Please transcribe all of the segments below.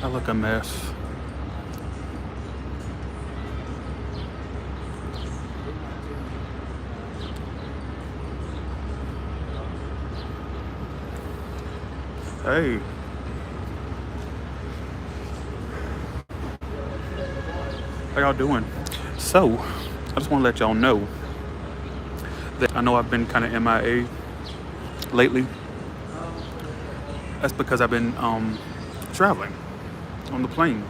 I look a mess. Hey, how y'all doing? So, I just want to let y'all know that I know I've been kind of MIA lately. That's because I've been traveling on the plane,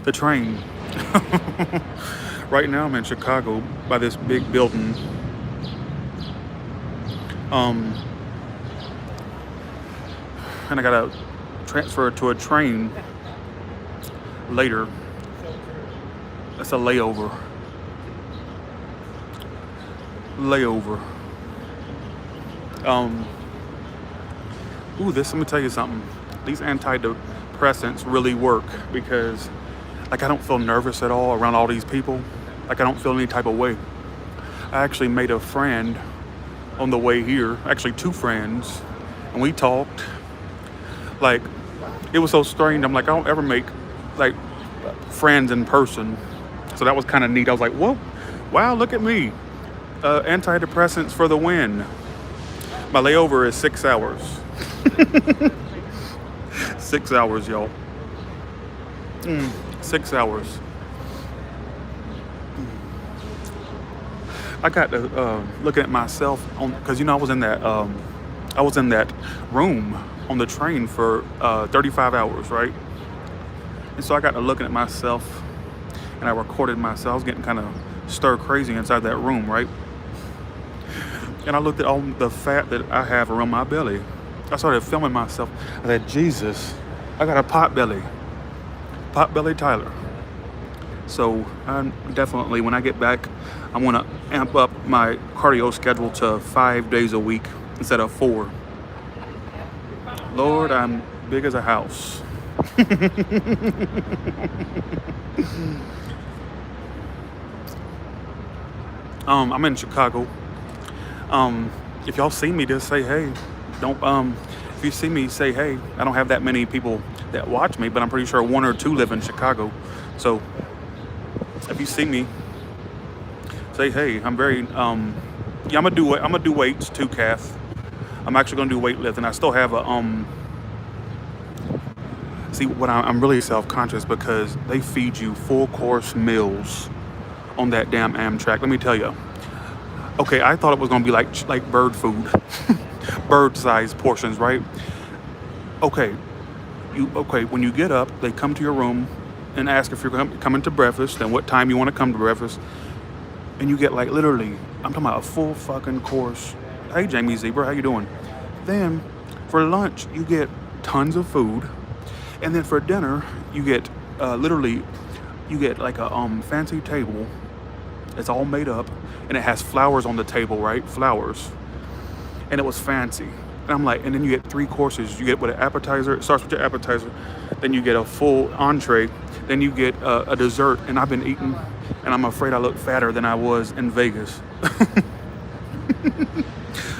the train. Right now I'm in Chicago by this big building. Um, and I gotta transfer to a train later. That's a layover. Layover. Um, let me tell you something. These antidepressants really work because, like, I don't feel nervous at all around all these people. Like, I don't feel any type of way. I actually made a friend on the way here, actually two friends, and we talked. Like, it was so strange. I'm like, I don't ever make, like, friends in person. So that was kind of neat. I was like, whoa, wow, look at me. Antidepressants for the win. My layover is 6 hours. 6 hours, y'all. 6 hours. I got to looking at myself on because I was in that room on the train for 35 hours, right? And so I got to looking at myself, and I recorded myself. I was getting kind of stir crazy inside that room, right? And I looked at all the fat that I have around my belly. I started filming myself. I said, Jesus, I got a pot belly Tyler. So I'm definitely, when I get back, I'm gonna amp up my cardio schedule to 5 days a week instead of 4. Lord, I'm big as a house. I'm in Chicago. If y'all see me, just say hey. Don't If you see me, say hey. I don't have that many people that watch me, but I'm pretty sure 1 or 2 live in Chicago. So if you see me, say hey. I'm very yeah. I'm gonna do weights too, Kath. I'm actually gonna do weightlifting. I still have a See, I'm really self-conscious because they feed you full course meals on that damn Amtrak. Let me tell you. Okay, I thought it was gonna be like bird food, bird-sized portions, right? Okay, when you get up, they come to your room and ask if you're coming to breakfast and what time you want to come to breakfast, and you get like literally, I'm talking about a full fucking course. Hey, Jamie Zebra, how you doing? Then for lunch, you get tons of food, and then for dinner, you get you get like a fancy table. It's all made up, and it has flowers on the table, right? Flowers, and it was fancy. And I'm like, and then you get 3 courses. You get with an appetizer. It starts with your appetizer, then you get a full entree, then you get a dessert. And I've been eating, and I'm afraid I look fatter than I was in Vegas.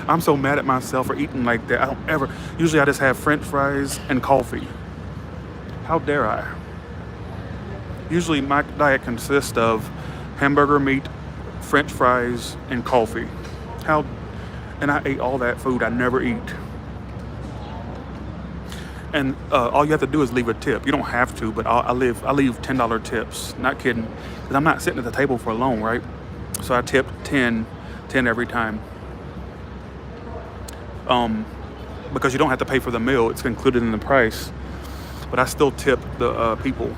I'm so mad at myself for eating like that. I don't ever. Usually, I just have French fries and coffee. How dare I? Usually, my diet consists of hamburger meat, French fries, and coffee. And I ate all that food I never eat. And all you have to do is leave a tip. You don't have to, but I leave $10 tips. Not kidding, because I'm not sitting at the table for long, right? So I tip 10 every time. Because you don't have to pay for the meal; it's included in the price. But I still tip the people,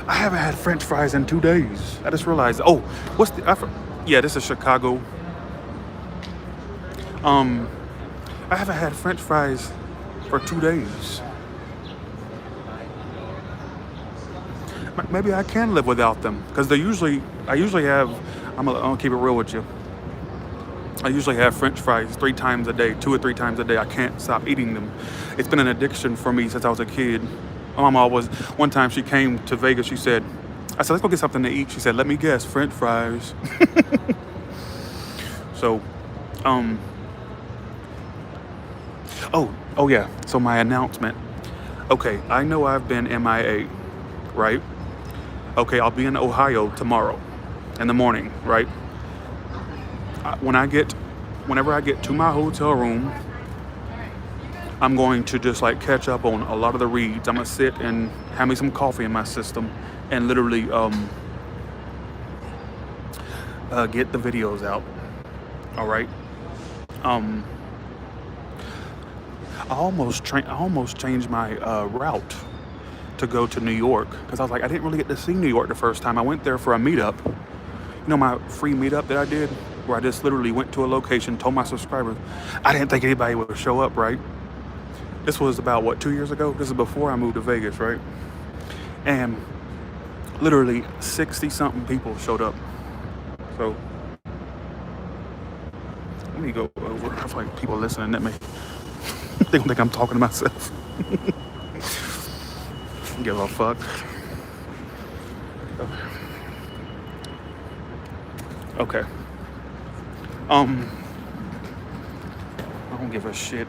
I haven't had French fries in 2 days. I just realized. Oh, yeah, this is Chicago. I haven't had French fries for 2 days. Maybe I can live without them because I usually have. I'm gonna keep it real with you. I usually have French fries 3 times a day, 2 or 3 times a day. I can't stop eating them. It's been an addiction for me since I was a kid. My mom one time she came to Vegas, I said, let's go get something to eat. She said, let me guess, French fries. So, Oh yeah. So my announcement. Okay, I know I've been MIA, right? Okay, I'll be in Ohio tomorrow in the morning, right? When whenever I get to my hotel room, I'm going to just like catch up on a lot of the reads. I'm gonna sit and have me some coffee in my system, and literally get the videos out. All right. Um, I almost changed my route to go to New York because I was like I didn't really get to see New York the first time. I went there for a meetup. You know, my free meetup that I did, where I just literally went to a location, told my subscribers. I didn't think anybody would show up, right? This was about what, 2 years ago? This is before I moved to Vegas, right? And literally 60 something people showed up. So let me go over. I feel like people listening at me. They don't think I'm talking to myself. Give a fuck. Okay. I don't give a shit.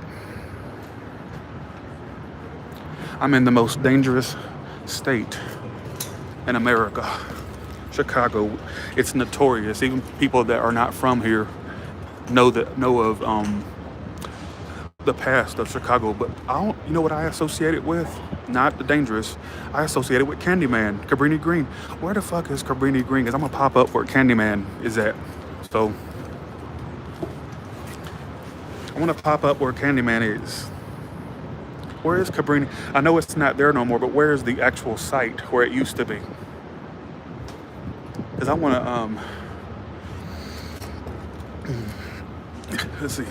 I'm in the most dangerous state in America, Chicago. It's notorious. Even people that are not from here know of the past of Chicago. But I don't. You know what I associate it with? Not the dangerous. I associate it with Candyman, Cabrini Green. Where the fuck is Cabrini Green? Because I'm gonna pop up where Candyman is at. So I want to pop up where Candyman is. Where is Cabrini? I know it's not there no more, but where is the actual site where it used to be? Because I want to, let's see.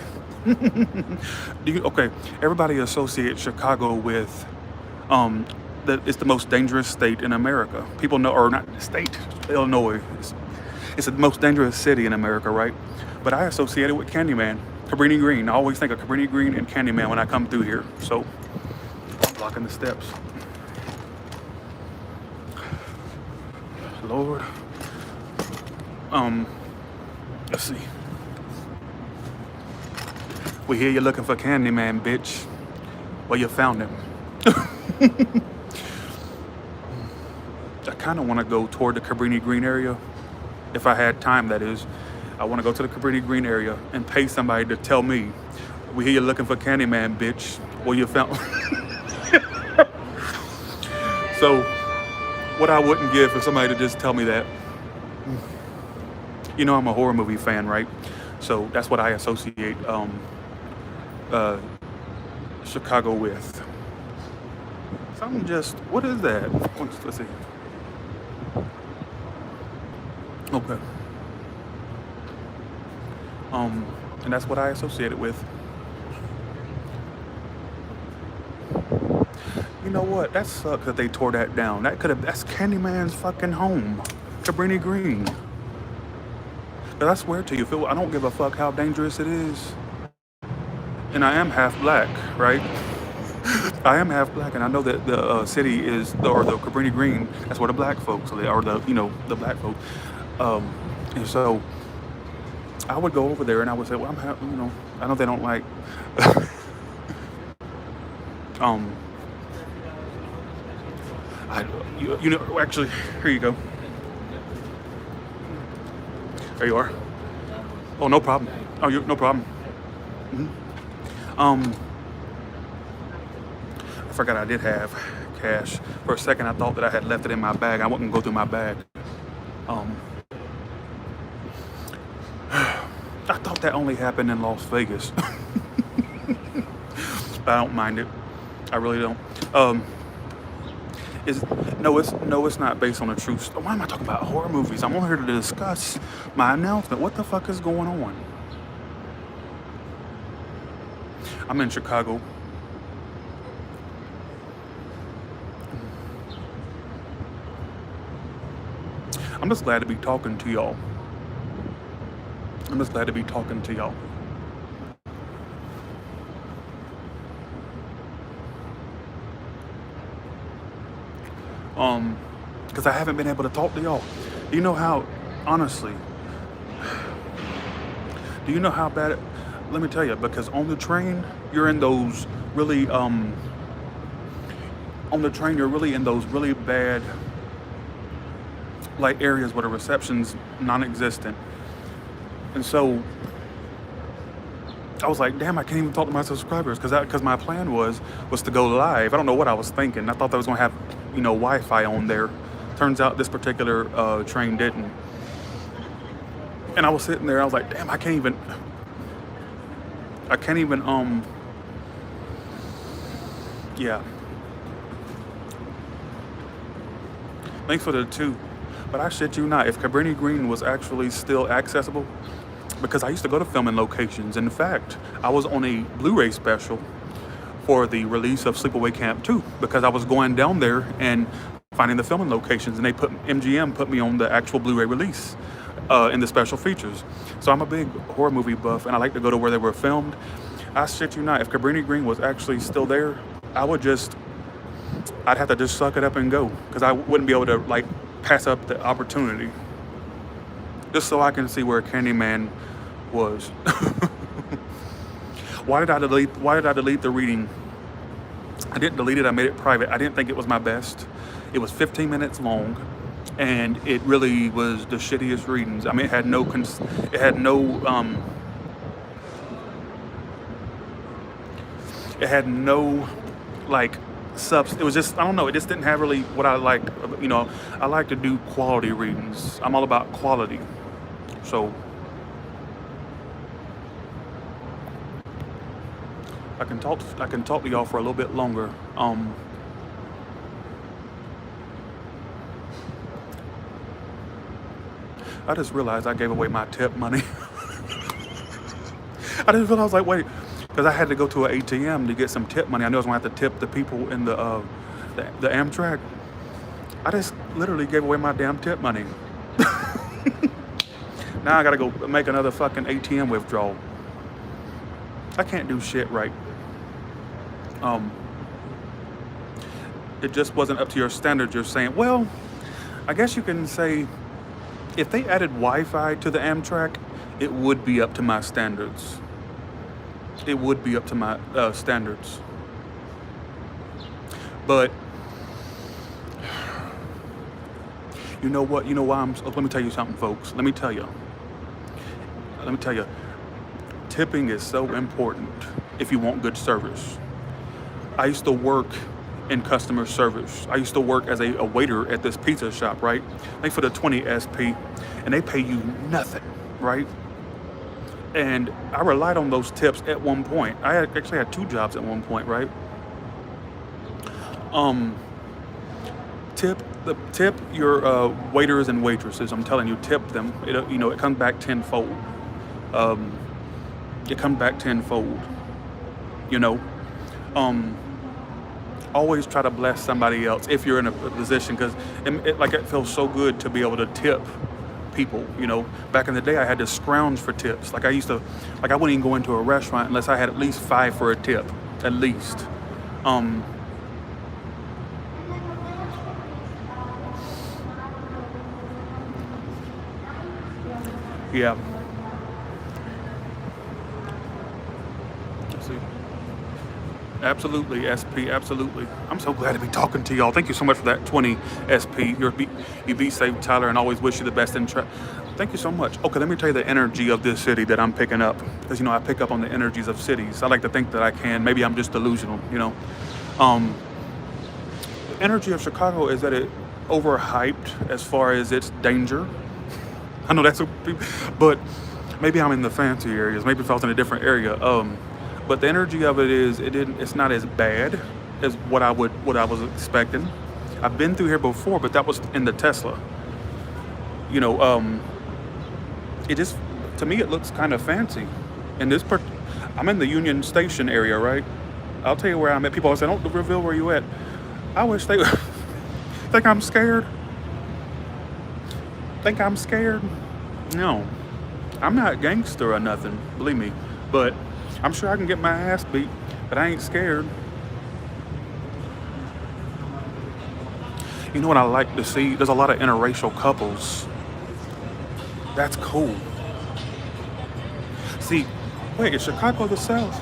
Okay, everybody associates Chicago with, that it's the most dangerous state in America. People know, or not state, Illinois. It's the most dangerous city in America, right? But I associate it with Candyman, Cabrini Green. I always think of Cabrini Green and Candyman when I come through here. So I'm blocking the steps. Lord. Let's see. We hear you're looking for Candyman, bitch. Well, you found him. I kind of want to go toward the Cabrini Green area. If I had time, that is. I want to go to the Cabrini Green area and pay somebody to tell me, we hear you're looking for Candyman, bitch. Well, you found. So, what I wouldn't give for somebody to just tell me that. You know, I'm a horror movie fan, right? So that's what I associate Chicago with. Something just, what is that? Let's see. Okay. And that's what I associate it with. You know what? That sucks that they tore that down. That's Candyman's fucking home. Cabrini Green. But I swear to you, Phil, I don't give a fuck how dangerous it is. And I am half black, right? I am half black, and I know that the city is, or the Cabrini Green, that's where the black folks live, or the black folk. And so I would go over there and I would say, well, I know they don't like, actually, here you go. There you are. Oh, no problem. Oh, no problem. I forgot I did have cash. For a second, I thought that I had left it in my bag. I wouldn't go through my bag. I thought that only happened in Las Vegas. But I don't mind it. I really don't. It's not based on a true story. Why am I talking about horror movies? I'm on here to discuss my announcement. What the fuck is going on? I'm in Chicago. I'm just glad to be talking to y'all. Because I haven't been able to talk to y'all. Do you know how, honestly, do you know how bad let me tell you, because on the train, you're in those really, on the train, you're really in those really bad, like areas where the reception's non-existent. And so I was like, damn, I can't even talk to my subscribers because my plan was to go live. I don't know what I was thinking. I thought that was gonna have, Wi-Fi on there. Turns out this particular train didn't. And I was sitting there, I was like, damn, I can't even, yeah. Thanks for the two. But I shit you not, if Cabrini Green was actually still accessible, because I used to go to filming locations. In fact, I was on a Blu-ray special for the release of Sleepaway Camp 2 because I was going down there and finding the filming locations, and MGM put me on the actual Blu-ray release in the special features. So I'm a big horror movie buff, and I like to go to where they were filmed. I shit you not, if Cabrini Green was actually still there, I'd have to just suck it up and go because I wouldn't be able to like pass up the opportunity just so I can see where Candyman was. Why did I delete the reading? I didn't delete it, I made it private. I didn't think it was my best. It was 15 minutes long, and it really was the shittiest readings. I mean, it had no like subs. It was just, I don't know, it just didn't have really what I like. I like to do quality readings. I'm all about quality. So I can talk to y'all for a little bit longer. I just realized I gave away my tip money. I just realized, like, wait, because I had to go to an ATM to get some tip money. I knew I was gonna have to tip the people in the Amtrak. I just literally gave away my damn tip money. Now I gotta go make another fucking ATM withdrawal. I can't do shit right. It just wasn't up to your standards. You're saying, well, I guess you can say if they added Wi-Fi to the Amtrak, it would be up to my standards. It would be up to my standards. But you know what? You know why let me tell you something, folks. Let me tell you. Tipping is so important if you want good service. I used to work in customer service. I used to work as a waiter at this pizza shop, right? Thanks for the 20 SP, and they pay you nothing, right? And I relied on those tips at one point. I actually had 2 jobs at one point, right? Tip your waiters and waitresses. I'm telling you, tip them. It comes back tenfold. It comes back tenfold. Always try to bless somebody else if you're in a position, because it feels so good to be able to tip people. Back in the day, I had to scrounge for tips. I wouldn't even go into a restaurant unless I had at least 5 for a tip, at least. Yeah. Let's see. Absolutely, SP, absolutely. I'm so glad to be talking to y'all. Thank you so much for that 20 SP. You be safe, Tyler, and always wish you the best in Thank you so much. Okay, let me tell you the energy of this city that I'm picking up. Because, I pick up on the energies of cities. I like to think that I can. Maybe I'm just delusional, The energy of Chicago is that it overhyped as far as its danger. I know that's but maybe I'm in the fancy areas. Maybe if I was in a different area. But the energy of it is it's not as bad as what I was expecting. I've been through here before, but that was in the Tesla. It just, to me, it looks kind of fancy. And I'm in the Union Station area, right? I'll tell you where I'm at. People always say, don't reveal where you at. I wish they think I'm scared. Think I'm scared? No, I'm not gangster or nothing, believe me. But I'm sure I can get my ass beat, but I ain't scared. You know what I like to see? There's a lot of interracial couples. That's cool. See, Wait, is Chicago the South?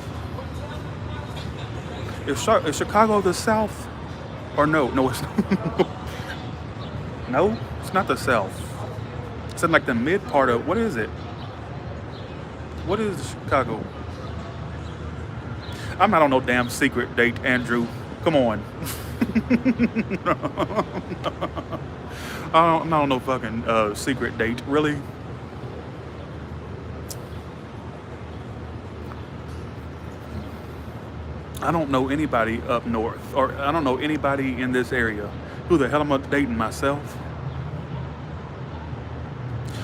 Is Chicago the South? Or no? No, it's no. It's not the South. It's in like the mid part of what is it? What is Chicago? I'm not on no damn secret date, Andrew. Come on. I'm not on no fucking secret date. Really? I don't know anybody up north, or I don't know anybody in this area. Who the hell am I dating myself?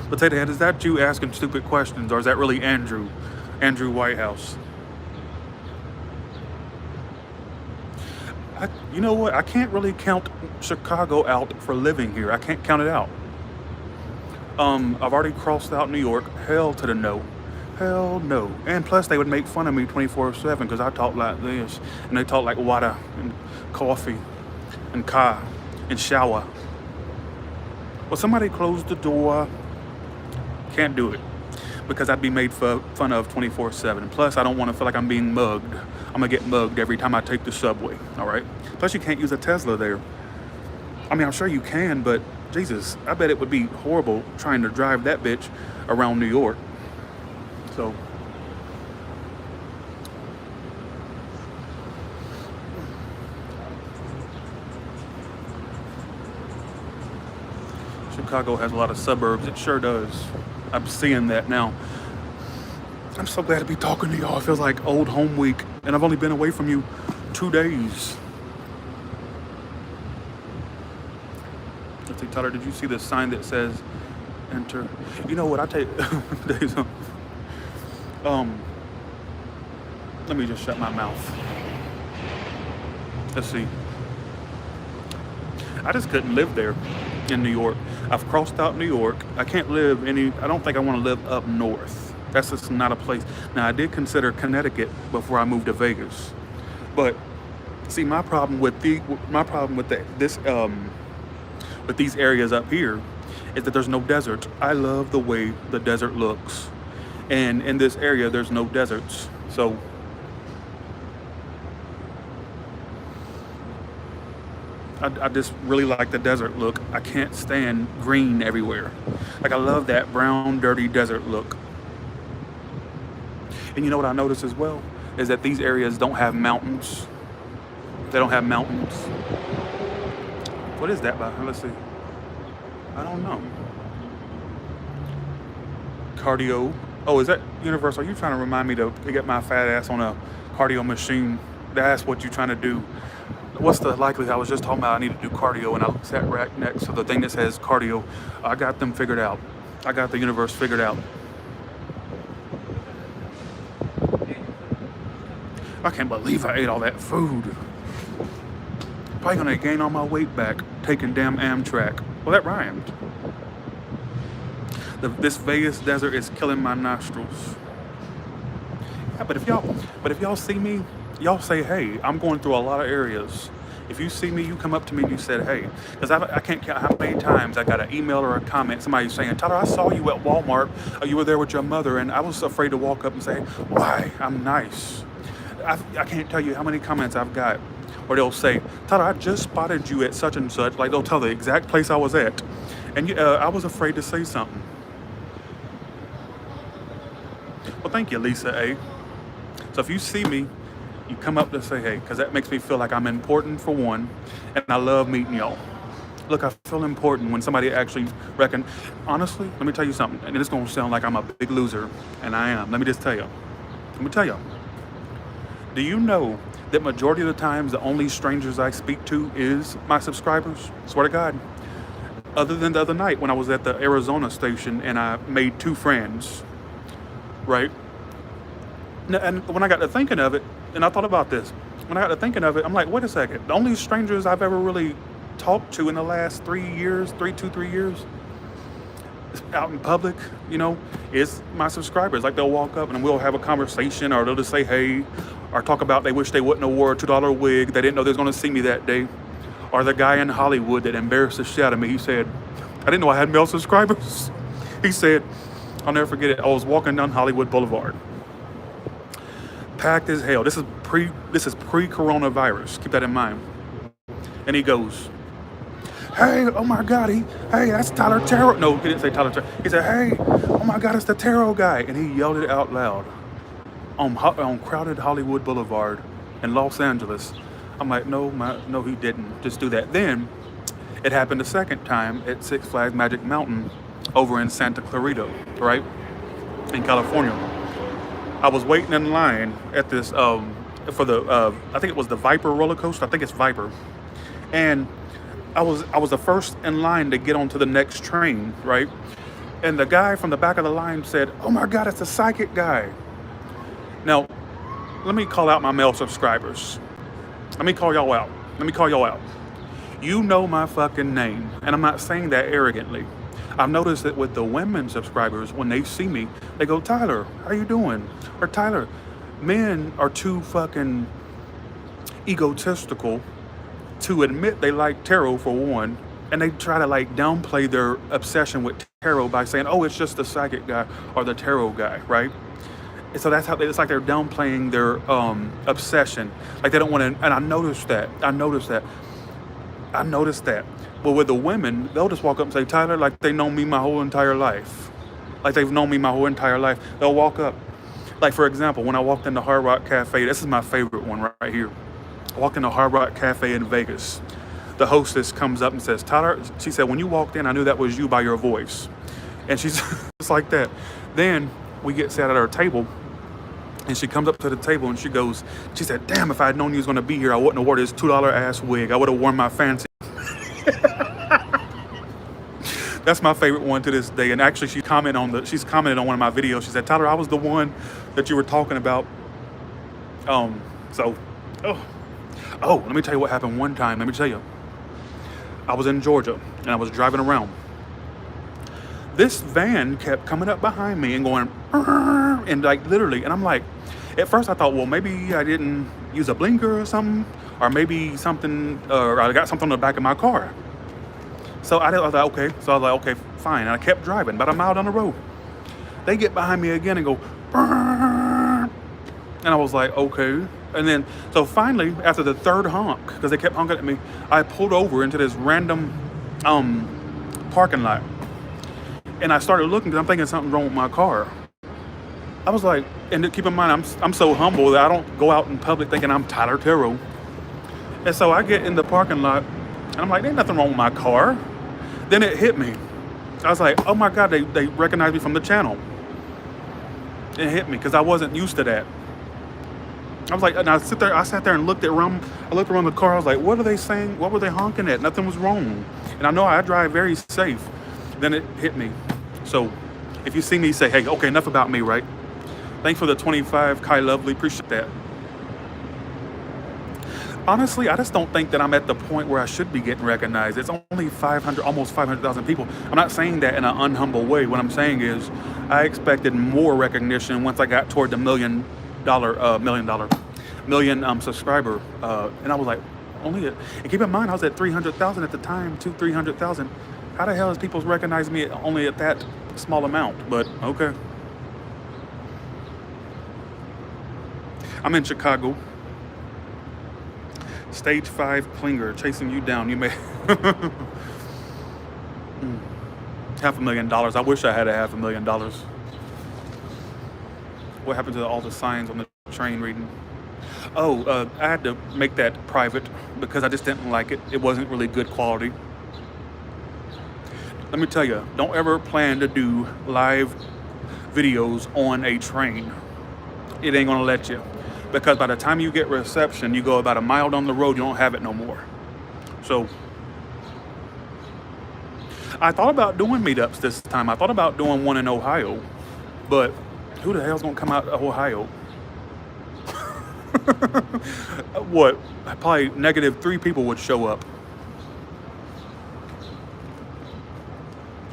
Potato Head, is that you asking stupid questions, or is that really Andrew? Andrew Whitehouse. You know what? I can't really count Chicago out for living here. I can't count it out. I've already crossed out New York. Hell to the no. Hell no. And plus, they would make fun of me 24/7 because I talk like this, and they talk like water and coffee and car and shower. Well, somebody close the door. Can't do it because I'd be made fun of 24/7. Plus, I don't want to feel like I'm being mugged. I'm gonna get mugged every time I take the subway. All right. Plus, you can't use a Tesla there. I mean, I'm sure you can, but Jesus, I bet it would be horrible trying to drive that bitch around New York. So, Chicago has a lot of suburbs. It sure does. I'm seeing that now. I'm so glad to be talking to y'all. It feels like old home week, and I've only been away from you 2 days. Let's see, Tyler, did you see the sign that says enter? You know what? I take days. Let me just shut my mouth. Let's see. I just couldn't live there in New York. I've crossed out New York. I can't live I don't think I want to live up north. That's just not a place. Now, I did consider Connecticut before I moved to Vegas. But see, my problem with with these areas up here is that there's no desert. I love the way the desert looks. And in this area, there's no deserts. So I just really like the desert look. I can't stand green everywhere. Like, I love that brown, dirty desert look. And you know what I noticed as well? Is that these areas don't have mountains. They don't have mountains. What is that by? Let's see. I don't know. Cardio. Oh, is that Universal? Are you trying to remind me to get my fat ass on a cardio machine? That's what you're trying to do. What's the likelihood? I was just talking about I need to do cardio, and I sat right next to the thing that says cardio. I got them figured out. I got the universe figured out. I can't believe I ate all that food. Probably gonna gain all my weight back taking damn Amtrak. Well, that rhymed. This Vegas desert is killing my nostrils. Yeah, but if y'all see me, y'all say, hey, I'm going through a lot of areas. If you see me, you come up to me and you said, hey, because I can't count how many times I got an email or a comment, somebody saying, Tyler, I saw you at Walmart. You were there with your mother, and I was afraid to walk up and say, why? I'm nice. I can't tell you how many comments I've got. Or they'll say, Tyler, I just spotted you at such and such. Like, they'll tell the exact place I was at. And I was afraid to say something. Well, thank you, Lisa A. So if you see me, you come up to say, hey, because that makes me feel like I'm important, for one, and I love meeting y'all. Look, I feel important when somebody actually honestly, let me tell you something, and it's going to sound like I'm a big loser, and I am. Let me tell you. Do you know that majority of the times the only strangers I speak to is my subscribers? Swear to God. Other than the other night when I was at the Arizona station and I made 2 friends, right? And when I got to thinking of it, and I thought about this, when I got to thinking of it, I'm like, wait a second. The only strangers I've ever really talked to in the last 3 years, 3 years, out in public, is my subscribers. Like, they'll walk up and we'll have a conversation, or they'll just say, hey, or talk about they wish they wouldn't have wore a $2 wig. They didn't know they was going to see me that day. Or the guy in Hollywood that embarrassed the shit out of me. He said, I didn't know I had male subscribers. He said, I'll never forget it. I was walking down Hollywood Boulevard. packed as hell. This is pre-coronavirus. Keep that in mind. And he goes, hey, oh my God, hey, that's Tyler Terrell. No, he didn't say Tyler Terrell. He said, hey, oh my God, it's the Terrell guy. And he yelled it out loud on crowded Hollywood Boulevard in Los Angeles. I'm like, no, he didn't just do that. Then it happened a second time at Six Flags Magic Mountain over in Santa Clarita, right, in California. I was waiting in line at this for the I think it was the Viper roller coaster. I think it's Viper, and I was the first in line to get onto the next train, right? And the guy from the back of the line said, "Oh my God, it's the psychic guy." Now, let me call out my male subscribers. Let me call y'all out. You know my fucking name, and I'm not saying that arrogantly. I've noticed that with the women subscribers, when they see me, they go, Tyler, how you doing? Or Tyler, men are too fucking egotistical to admit they like tarot for one, and they try to like downplay their obsession with tarot by saying, oh, it's just the psychic guy or the tarot guy, right? And so that's how it's like they're downplaying their obsession. Like they don't want to, and I noticed that. But with the women, they'll just walk up and say, Tyler, like they know me my whole entire life. Like they've known me my whole entire life. They'll walk up. Like for example, when I walked into Hard Rock Cafe, this is my favorite one right here. I walked into Hard Rock Cafe in Vegas. The hostess comes up and says, Tyler, she said, when you walked in, I knew that was you by your voice. And she's just like that. Then we get sat at our table, and she comes up to the table and she said, damn, if I had known you was gonna be here, I wouldn't have worn this $2 ass wig. I would have worn my fancy. That's my favorite one to this day. And actually she's commented on one of my videos. She said, Tyler, I was the one that you were talking about. Oh, let me tell you what happened one time. Let me tell you. I was in Georgia and I was driving around. This van kept coming up behind me and going, and like literally, and I'm like, at first I thought, well, maybe I didn't use a blinker or something, or maybe something, or I got something on the back of my car. So I was like, okay, fine. And I kept driving, about a mile down the road. They get behind me again and go, and I was like, okay. And then, so finally, after the third honk, because they kept honking at me, I pulled over into this random parking lot. And I started looking because I'm thinking something's wrong with my car. I was like, and keep in mind, I'm so humble that I don't go out in public thinking I'm Tyler Terrell. And so I get in the parking lot, and I'm like, there's nothing wrong with my car. Then it hit me. I was like, oh my God, they recognized me from the channel. It hit me because I wasn't used to that. I was like, and I sat there and looked around the car. I was like, what are they saying? What were they honking at? Nothing was wrong. And I know I drive very safe. Then it hit me. So if you see me, say, hey, okay, enough about me, right? Thanks for the 25, Kai Lovely. Appreciate that. Honestly, I just don't think that I'm at the point where I should be getting recognized. It's only almost 500,000 people. I'm not saying that in an unhumble way. What I'm saying is I expected more recognition once I got toward the million subscriber. And I was like, and keep in mind, I was at 300,000 at the time, 300,000. How the hell is people recognizing me only at that small amount? But okay. I'm in Chicago. Stage 5 clinger chasing you down. You may $500,000. I wish I had $500,000. What happened to all the signs on the train reading? I had to make that private because I just didn't like it. It wasn't really good quality. Let me tell you, don't ever plan to do live videos on a train. It ain't gonna let you. Because by the time you get reception, you go about a mile down the road, you don't have it no more. So I thought about doing meetups this time. I thought about doing one in Ohio, but who the hell's gonna come out of Ohio? What? Probably -3 people would show up.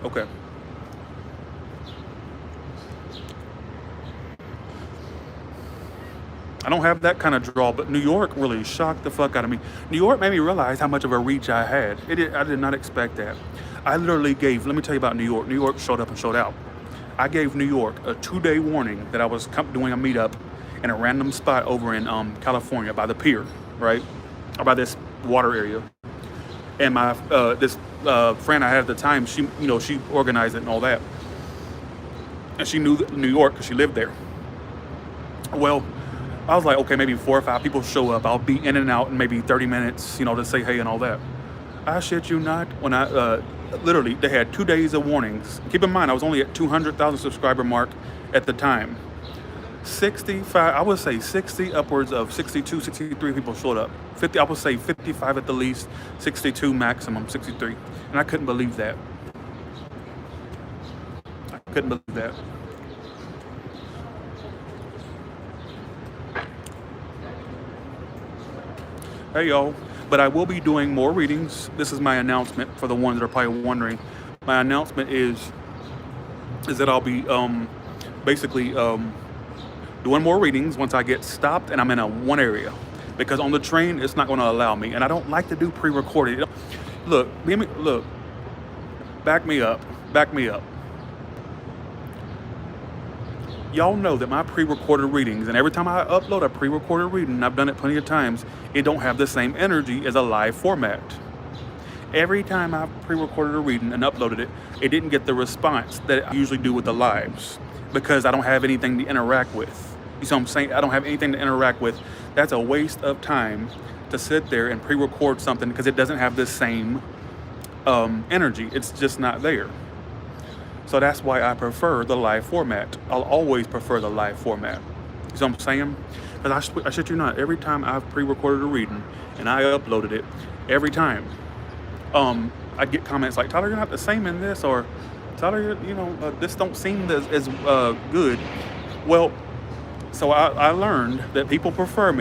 Okay. I don't have that kind of draw, but New York really shocked the fuck out of me. New York made me realize how much of a reach I had. I did not expect that. I literally let me tell you about New York. New York showed up and showed out. I gave New York a 2-day warning that I was doing a meetup in a random spot over in California by the pier, right? Or by this water area. And my this friend I had at the time, she organized it and all that, and she knew New York because she lived there. Well, I was like, okay, maybe 4 or 5 people show up. I'll be in and out in maybe 30 minutes, to say hey and all that. I shit you not, when I literally, they had 2 days of warnings. Keep in mind, I was only at 200,000 subscriber mark at the time. 65, I would say 60, upwards of 62, 63 people showed up. 50, I would say 55 at the least, 62 maximum, 63. And I couldn't believe that. I couldn't believe that. Hey y'all, but I will be doing more readings. This is my announcement for the ones that are probably wondering. My announcement is that I'll be basically doing more readings once I get stopped and I'm in one area, because on the train it's not going to allow me, and I don't like to do pre-recorded. Look, back me up. Y'all know that my pre-recorded readings, and every time I upload a pre-recorded reading, I've done it plenty of times, it don't have the same energy as a live format. Every time I've pre-recorded a reading and uploaded it, it didn't get the response that I usually do with the lives, because I don't have anything to interact with. You see what I'm saying? I don't have anything to interact with. That's a waste of time to sit there and pre-record something, because it doesn't have the same energy. It's just not there. So that's why I prefer the live format. I'll always prefer the live format. You see what I'm saying? Because I shit you not, every time I've pre-recorded a reading and I uploaded it, every time, I get comments like, Tyler, you're not the same in this, or Tyler, this don't seem as good. Well, so I learned that people prefer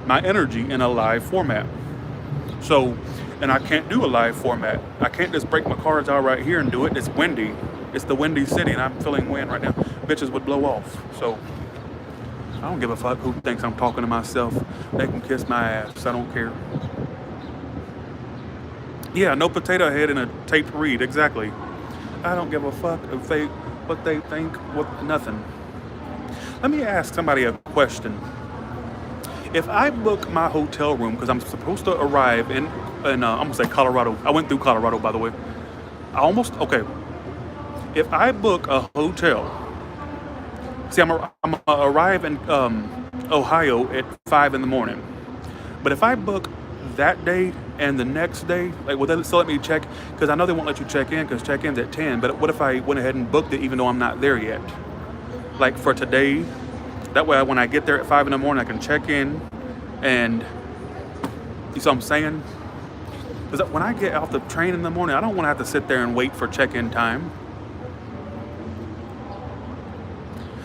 my energy in a live format. So, and I can't do a live format. I can't just break my cards out right here and do it. It's windy. It's the windy city, and I'm feeling wind right now. Bitches would blow off. So I don't give a fuck who thinks I'm talking to myself. They can kiss my ass. I don't care. Yeah, no potato head in a taped read. Exactly. I don't give a fuck what they think. Nothing. Let me ask somebody a question. If I book my hotel room, because I'm supposed to arrive in I'm gonna say Colorado. I went through Colorado, by the way. Okay. If I book a hotel, see, I'm arrive in Ohio at 5 in the morning. But if I book that day and the next day, like, will they still let me check? Because I know they won't let you check in, because check-in's at 10. But what if I went ahead and booked it even though I'm not there yet? Like for today, that way when I get there at 5 in the morning, I can check in, and you see what I'm saying? Because when I get off the train in the morning, I don't want to have to sit there and wait for check-in time.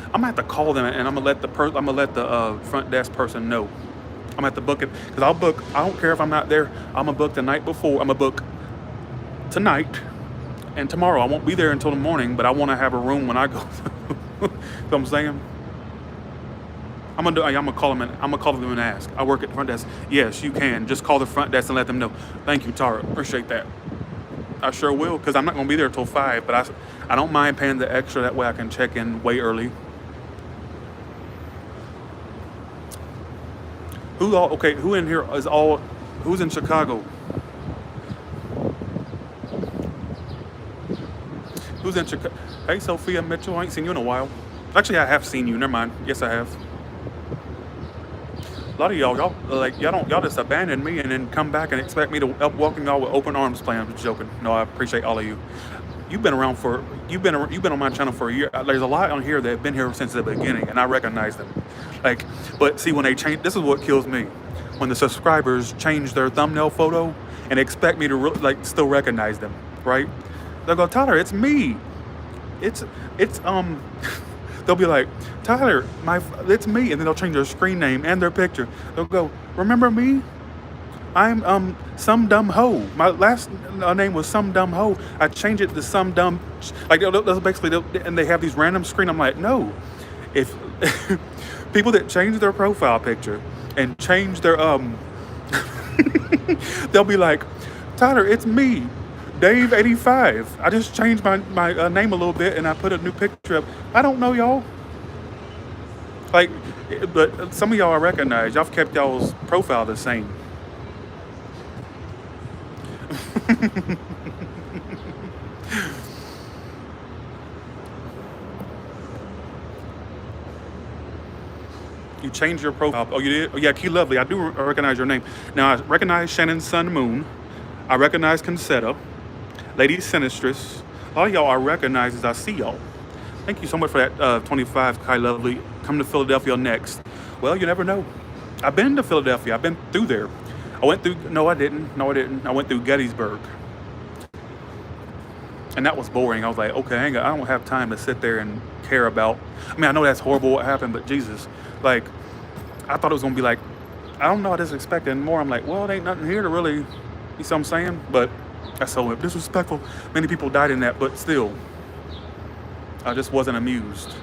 I'm gonna have to call them, and I'm gonna let the front desk person know. I'm gonna have to book it, because I don't care if I'm not there. I'm gonna book the night before. I'm gonna book tonight and tomorrow. I won't be there until the morning, but I want to have a room when I go. You know what I'm saying? I'm gonna call them and ask. I work at the front desk. Yes, you can. Just call the front desk and let them know. Thank you, Tara. Appreciate that. I sure will, because I'm not gonna be there till 5. But I don't mind paying the extra. That way I can check in way early. Who in here is who's in Chicago? Who's in Chicago? Hey, Sophia Mitchell, I ain't seen you in a while. Actually, I have seen you, never mind. Yes, I have. A lot of y'all just abandon me and then come back and expect me to welcome y'all with open arms. I'm just joking. No, I appreciate all of you. You've been on my channel for a year. There's a lot on here that have been here since the beginning, and I recognize them. But see, when they change, this is what kills me. When the subscribers change their thumbnail photo and expect me to still recognize them, right? They'll go, Tyler, it's me. It's they'll be like, Tyler, it's me, and then they'll change their screen name and their picture. They'll go, remember me? I'm some dumb hoe. My last name was some dumb hoe. I changed it to some dumb, that's basically, and they have these random screen. I'm like, no. If people that change their profile picture and change their they'll be like, Tyler, it's me, Dave 85. I just changed my name a little bit and I put a new picture up. I don't know y'all. But some of y'all I recognize. Y'all have kept y'all's profile the same. You changed your profile. Oh, you did? Oh, yeah, Key Lovely. I do recognize your name. Now, I recognize Shannon Sun Moon. I recognize Concetta. Lady Sinistress. A lot of y'all I recognize as I see y'all. Thank you so much for that 25, Kai Lovely. Come to Philadelphia next. Well, you never know. I've been to Philadelphia. I've been through there. I went through, no, I didn't. No, I didn't. I went through Gettysburg. And that was boring. I was like, okay, I don't have time to sit there and care about. I mean, I know that's horrible what happened, but Jesus, like, I thought it was gonna be like, I don't know, I just expected more. I'm like, well, there ain't nothing here to really, you see what I'm saying? But that's so disrespectful. Many people died in that, but still, I just wasn't amused.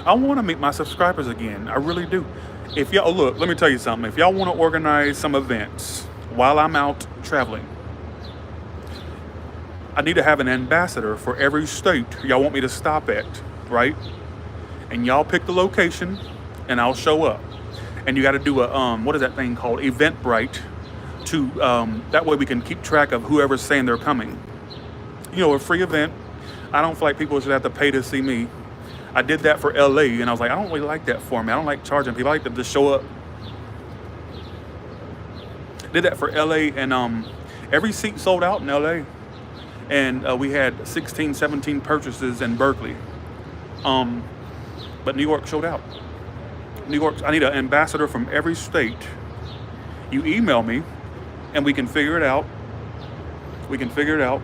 I want to meet my subscribers again. I really do. If y'all, look, let me tell you something. If y'all want to organize some events while I'm out traveling, I need to have an ambassador for every state y'all want me to stop at, right? And y'all pick the location and I'll show up. And you got to do a, what is that thing called? Eventbrite, to, that way we can keep track of whoever's saying they're coming. You know, a free event. I don't feel like people should have to pay to see me. I did that for LA and I was like, I don't really like that for me. I don't like charging people. I like to just show up. Did that for LA and every seat sold out in LA. And we had 16, 17 purchases in Berkeley. But New York showed out. New York, I need an ambassador from every state. You email me and we can figure it out. We can figure it out.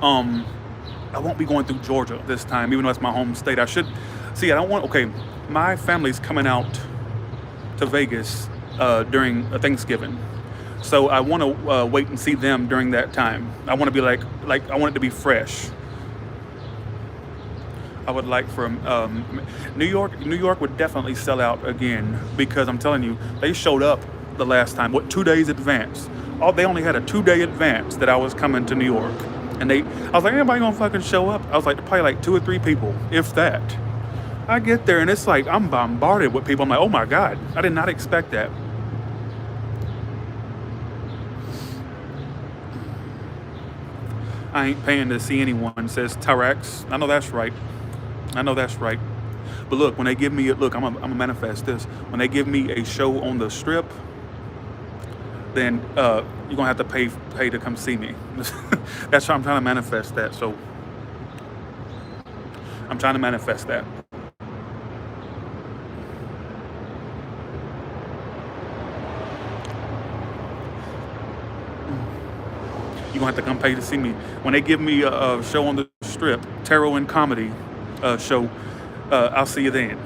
I won't be going through Georgia this time, even though it's my home state. I should, see, I don't want, okay, my family's coming out to Vegas during Thanksgiving. So I want to wait and see them during that time. I want to be like I want it to be fresh. I would like for New York would definitely sell out again because I'm telling you, they showed up the last time, 2 days advance. Oh, they only had a 2-day advance that I was coming to New York. And I was like, anybody gonna fucking show up? I was like, probably like 2 or 3 people, if that. I get there and it's like, I'm bombarded with people. I'm like, oh my God, I did not expect that. I ain't paying to see anyone, says Tyrex. I know that's right. I know that's right. But look, when they give me, look, I'm gonna manifest this. When they give me a show on the strip, then you're gonna have to pay to come see me. That's why I'm trying to manifest that. So I'm trying to manifest that. You're gonna have to come pay to see me. When they give me a show on the strip, tarot and comedy show, I'll see you then.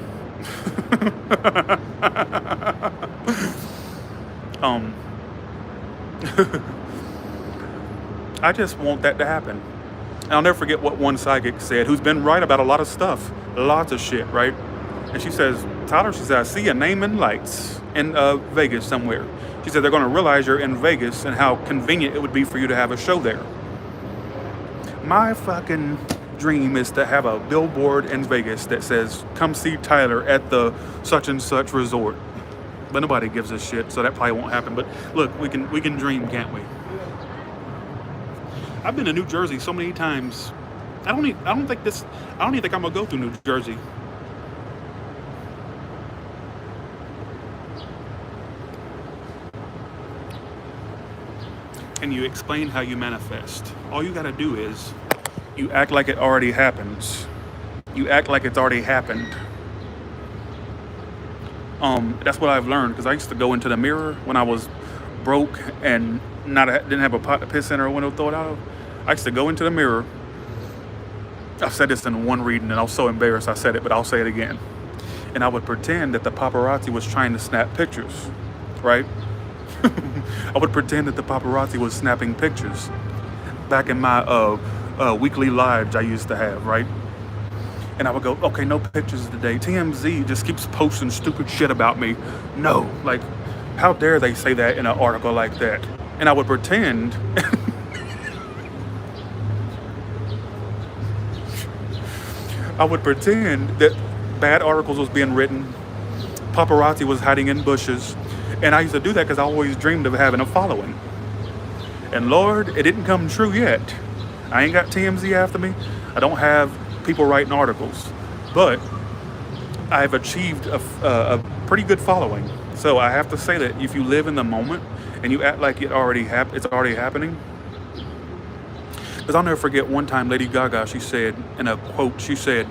I just want that to happen. And I'll never forget what one psychic said, who's been right about a lot of stuff, lots of shit, right? And she says, Tyler, she said, I see a name in lights in Vegas somewhere. She said, they're going to realize you're in Vegas and how convenient it would be for you to have a show there. My fucking dream is to have a billboard in Vegas that says, come see Tyler at the such and such resort. But nobody gives a shit, so that probably won't happen. But look, we can dream, can't we? I've been to New Jersey so many times. I don't even think I'm gonna go through New Jersey. And you explain how you manifest. All you gotta do is you act like it already happens. You act like it's already happened. That's what I've learned, because I used to go into the mirror when I was broke and didn't have a pot to piss in or a window to throw it out of. I used to go into the mirror. I've said this in one reading and I was so embarrassed I said it, but I'll say it again. And I would pretend that the paparazzi was trying to snap pictures, right? I would pretend that the paparazzi was snapping pictures back in my weekly lives I used to have, right? And I would go, okay, no pictures today. TMZ just keeps posting stupid shit about me. No, like, how dare they say that in an article like that? And I would pretend, I would pretend that bad articles was being written, paparazzi was hiding in bushes, and I used to do that because I always dreamed of having a following. And Lord, it didn't come true yet. I ain't got TMZ after me. I don't have people writing articles, but I've achieved a pretty good following. So I have to say that if you live in the moment and you act like it's already happening. Because I'll never forget one time Lady Gaga, she said in a quote, she said,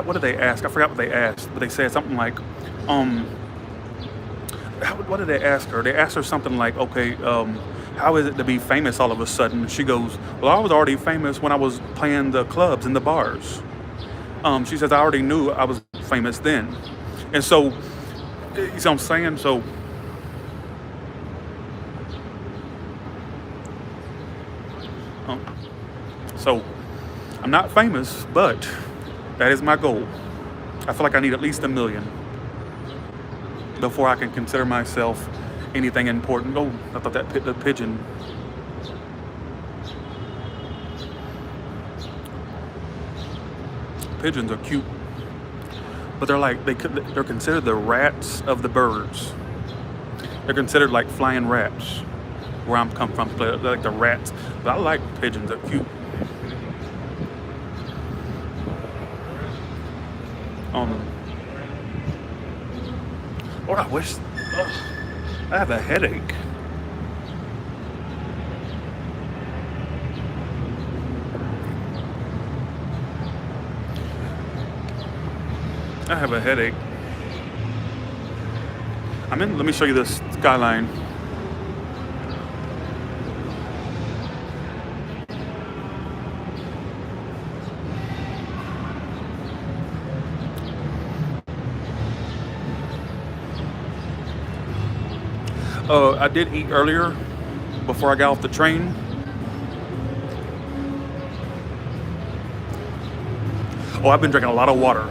what did they ask? I forgot what they asked, but they said something like, what did they ask her? They asked her something like, okay, how is it to be famous all of a sudden? She goes, well, I was already famous when I was playing the clubs and the bars. She says, I already knew I was famous then. And so, you see what I'm saying? So I'm not famous, but that is my goal. I feel like I need at least 1 million before I can consider myself anything important. Oh, I thought the pigeon. Pigeons are cute, but they're considered the rats of the birds. They're considered like flying rats where I'm come from. They're like the rats, but I like pigeons. They're cute. Lord, I wish. I have a headache. I have a headache. Let me show you this skyline. I did eat earlier before I got off the train. Oh, I've been drinking a lot of water.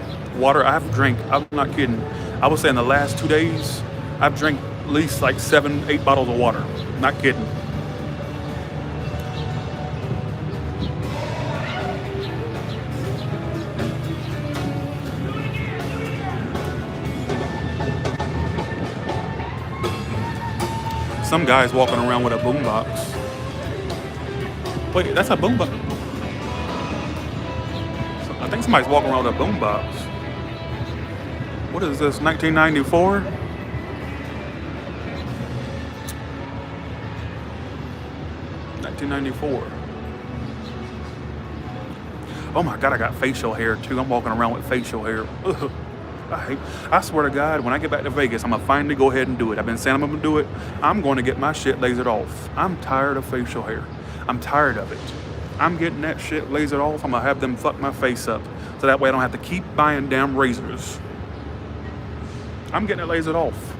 I'm not kidding. I would say in the last 2 days, I've drank at least like 7, 8 bottles of water. Not kidding. Some guy's walking around with a boombox. Wait, that's a boombox. I think somebody's walking around with a boombox. What is this, 1994? Oh my God, I got facial hair too. I'm walking around with facial hair. Ugh. I swear to God, when I get back to Vegas, I'm gonna finally go ahead and do it. I've been saying I'm gonna do it. I'm going to get my shit lasered off. I'm tired of facial hair. I'm tired of it. I'm getting that shit lasered off. I'm gonna have them fuck my face up, so that way I don't have to keep buying damn razors. I'm getting it lasered off.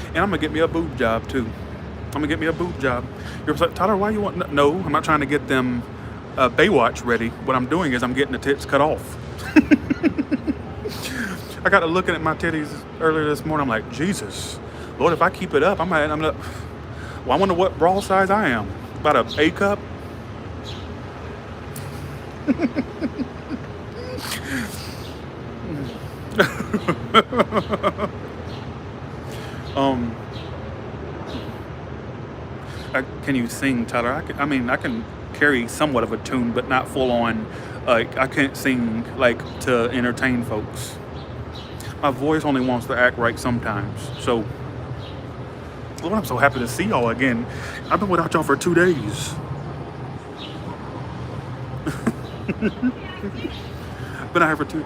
And I'm gonna get me a boob job too. You're like, Tyler, why you want? No, I'm not trying to get them Baywatch ready. What I'm doing is I'm getting the tits cut off. I got to looking at my titties earlier this morning. I'm like, Jesus, Lord, if I keep it up, I'm gonna. Well, I wonder what bra size I am. About a A cup. Can you sing, Tyler? I can carry somewhat of a tune, but not full on. I can't sing like to entertain folks. My voice only wants to act right sometimes. So, Lord, I'm so happy to see y'all again. I've been without y'all for 2 days. Been out here for 2.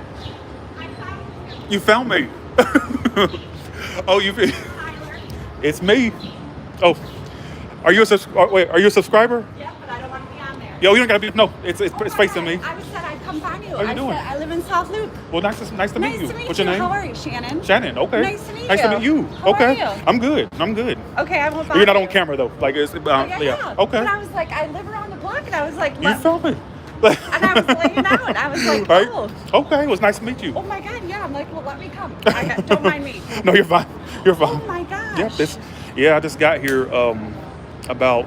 You found me. Oh, it's me. Oh, are you a subscriber? Yeah, but I don't want to be on there. Yo, you don't gotta be. No, it's facing me. I said I'd come find you. How you doing? I live in South Loop. Well, nice to meet you. What's your name? How are you, Shannon? Shannon. Okay. Nice to meet Nice you. to meet you. How Okay. are you? I'm good. Okay, I won't bother You're not on you. camera though. Like it's Yeah. Okay. But I was like, I live around the block, and I was like, You felt me. And I was laying out. I was like, Right? oh, Okay, it was nice to meet you. oh my God, yeah. I'm like, well, let me come. Don't mind me. No, you're fine. You're fine. Oh my gosh. Yeah, I just got here about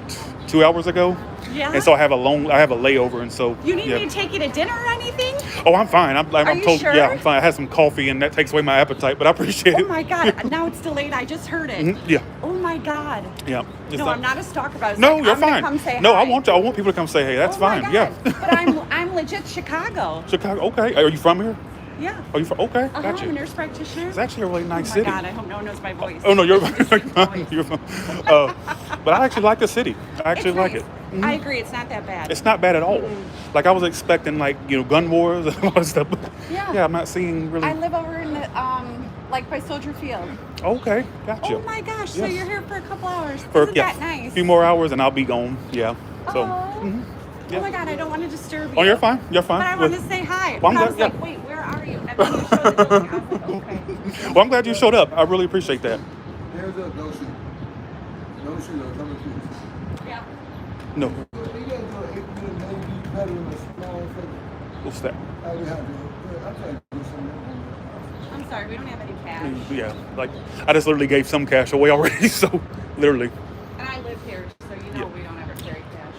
2 hours ago. Yeah? And so I have a layover, and so You need yeah. me to take you to dinner or anything? Oh, I'm fine. I'm Are you told. sure? Yeah, I'm fine. I had some coffee, and that takes away my appetite, but I appreciate Oh it. my God. Now it's delayed. I just heard it. Mhm, yeah, Oh my God. yeah. It's No, I'm not a stalker, but I was No, like, you're I'm gonna fine. come say No, hi. I want people to come say hey. That's Oh fine. my Yeah. God. But I'm legit Chicago. Chicago. Okay. Are you from here? Yeah. Are you from? Okay. I'm Gotcha. a nurse practitioner. It's actually a really Oh nice my city. God, I hope no one knows my voice. Oh no, you're It's just my voice. you're fine. But I actually like the city. I actually It's like nice. it. I agree, it's not that bad. It's not bad at all. Like I was expecting, like gun wars and all that stuff. But Yeah. yeah, I'm not seeing really. I live over in the, like by Soldier Field. Okay, gotcha. Oh my gosh, so Yes. you're here for a couple hours. For Isn't that a nice? few more hours and I'll be gone. Yeah. So. Oh. mhm, yeah. Oh my God, I don't want to disturb you. Oh, you're fine. You're fine. But I wanted to say hi. Well, I'm But I glad- was like, yeah. wait, where are you? And then you showed the building. I was like, okay. Well, I'm glad you showed up. I really appreciate that. Hands up, no shoot. No shoot, no come and shoot. Yeah. No. You gotta do an 8-minute maybe better than a small thing. What's that? I would have to. I'm trying to do something. I'm sorry, we don't have any cash. Yeah. Like I just literally gave some cash away already. So literally. And I live here, so you know we don't ever carry cash.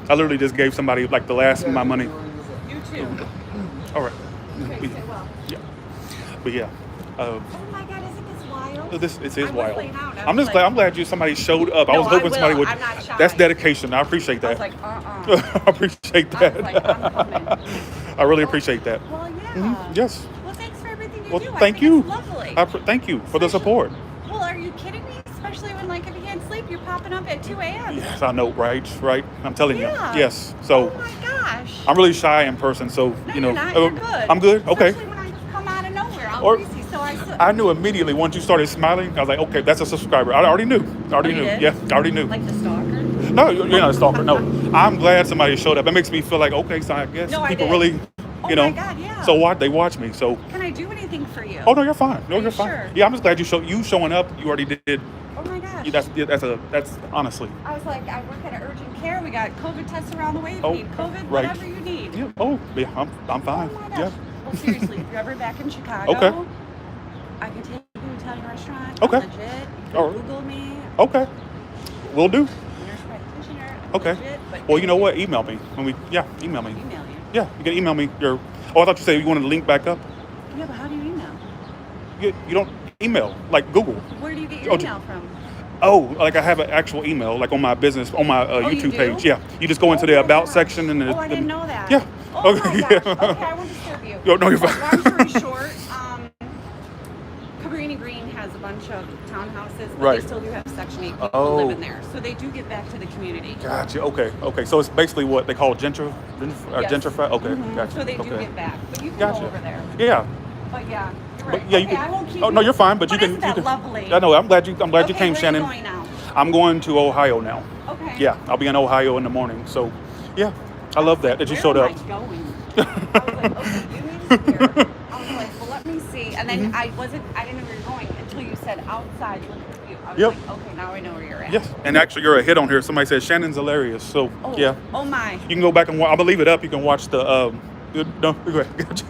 I literally just gave somebody like the last of my money. You too. All right. Okay, say well. Yeah. But yeah. Oh my God, isn't this wild? It is I was wild. laying out, I I'm was just glad. like- I'm glad somebody showed up. I No, was hoping I somebody will. would. I'm not shy. That's dedication. I appreciate I was that. like, I appreciate I that. was like, I'm coming. I really appreciate that. Well, yeah. Mhm, yes. Well, thanks for everything you Well, do. I thank think you. It's lovely. Thank you for the support. Well, are you kidding me? Especially when, like, if you can't sleep, you're popping up at 2 a.m. Yes, I know, right? Right. I'm telling Yeah. you. Yes. So Oh my gosh. I'm really shy in person. So No, you know. you're not. You're good. I'm good. Okay. Especially when I just come out of nowhere, all Or- greasy. So I knew immediately once you started smiling. I was like, okay, that's a subscriber. I already knew. I already Oh, you knew. did? Yeah, I already knew. like the stalker. No, you're not a stalker. No, I'm glad somebody showed up. It makes me feel like, okay, so I guess No, I people did. really, Oh you know. my God, yeah. So what? They watch me. So. Can I do anything for you? Oh no, you're fine. No, Are you're you fine. sure? Yeah, I'm just glad you showing up. You already did. Oh my gosh. That's honestly. I was like, I work at urgent care. We got COVID tests around the way. If Oh, you need COVID, right. whatever you need. Yeah. Oh, yeah. I'm fine. Oh my gosh. Yeah. Well, seriously, if you're ever back in Chicago, Okay. I can take you to an Italian restaurant. Okay. I'm legit. You can All right. Google me. Okay. We'll do. Nurse practitioner. I'm Okay. legit, but Well, you know what? Email me email me. Email you. Yeah, you can email me your. Oh, I thought you said you wanted the link back up. Yeah, but how do you email? You don't email like Google. Where do you get your Oh, email from? Oh, like I have an actual email, like on my business, on my you YouTube do? page. Yeah, you just go into Oh the my about gosh. section and Oh, I didn't know that. Yeah. Oh Okay, my gosh. yeah. Okay, I won't disturb you. No, no, you're But fine. long story short, Cabrini Green has a bunch of townhouses, but Right. they still do have Section 8 people Oh. living there. So they do give back to the community. Gotcha. Okay. So it's basically what they call Yes. gentrify. Okay. Mhm. Gotcha. So they do okay. give back. But you can Gotcha. go over there. Yeah. But yeah, you're But right. yeah, you okay, can. I won't keep Oh no, you're fine. But you can. isn't that you can. lovely? I know. I'm glad you came, Okay, Shannon. where are you going now? I'm going to Ohio now. Okay. Yeah, I'll be in Ohio in the morning. So, yeah, I love that you Where showed am up. I going? I was like, okay, you need to hear. I was like, well, let me see. And then Mm-hmm. I didn't know where you're going until you said outside. Look at you. I was Yep. like, okay, now I know where you're at. Yes, and actually, you're a hit on here. Somebody said Shannon's hilarious. So, Oh, yeah, Oh my. you can go back and watch. I'm gonna leave it up. You can watch the. No, go ahead. Gotcha.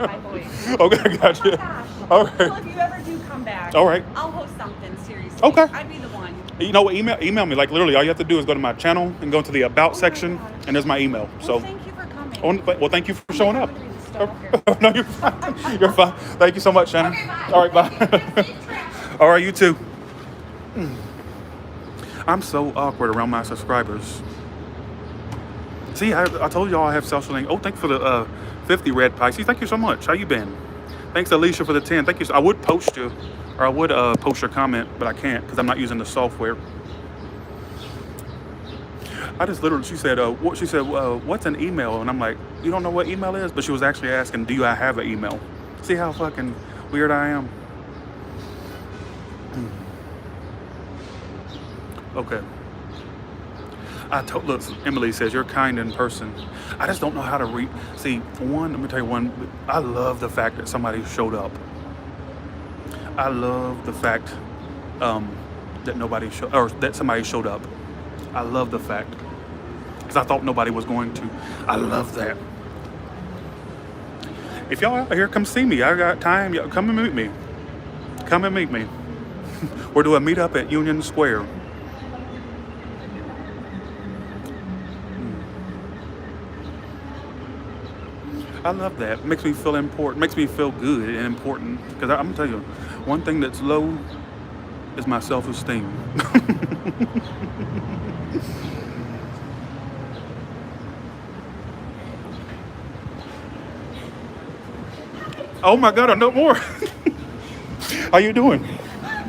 My voice. Okay, Oh my gotcha. gosh. All right. Well, if you ever do come back, All right. I'll host something seriously. Okay. I'd be the one. You know what? Email me. Like literally, all you have to do is go to my channel and go to the about my section, gosh. and there's my email. Well, So, thank you for coming. well, thank you for showing I'm up. gonna be the stalker. No, you're fine. You're fine. Thank you so much, Shannon. Okay, bye. All right, bye. Thank you. Safe travels. All right, you too. I'm so awkward around my subscribers. See, I told y'all I have social link. Oh, thank you for the 50 red Pisces. Thank you so much. How you been? Thanks, Alicia, for the 10. Thank you. I would post you, or I would post your comment, but I can't because I'm not using the software. I just literally, she said, what's an email? And I'm like, you don't know what email is? But she was actually asking, do I have an email? See how fucking weird I am? Okay. Look, Emily says, you're kind in person. I just don't know how to read. See, let me tell you one, I love the fact that somebody showed up. I love the fact that that somebody showed up. I love the fact. because I thought nobody was going to. I love that. If y'all out here, come see me. I got time. Y'all come and meet me. Come and meet me. We're doing a meetup at Union Square. I love that. Makes me feel important. Makes me feel good and important. Because I'm gonna tell you, one thing that's low is my self-esteem. Oh my God, I know more. How you doing?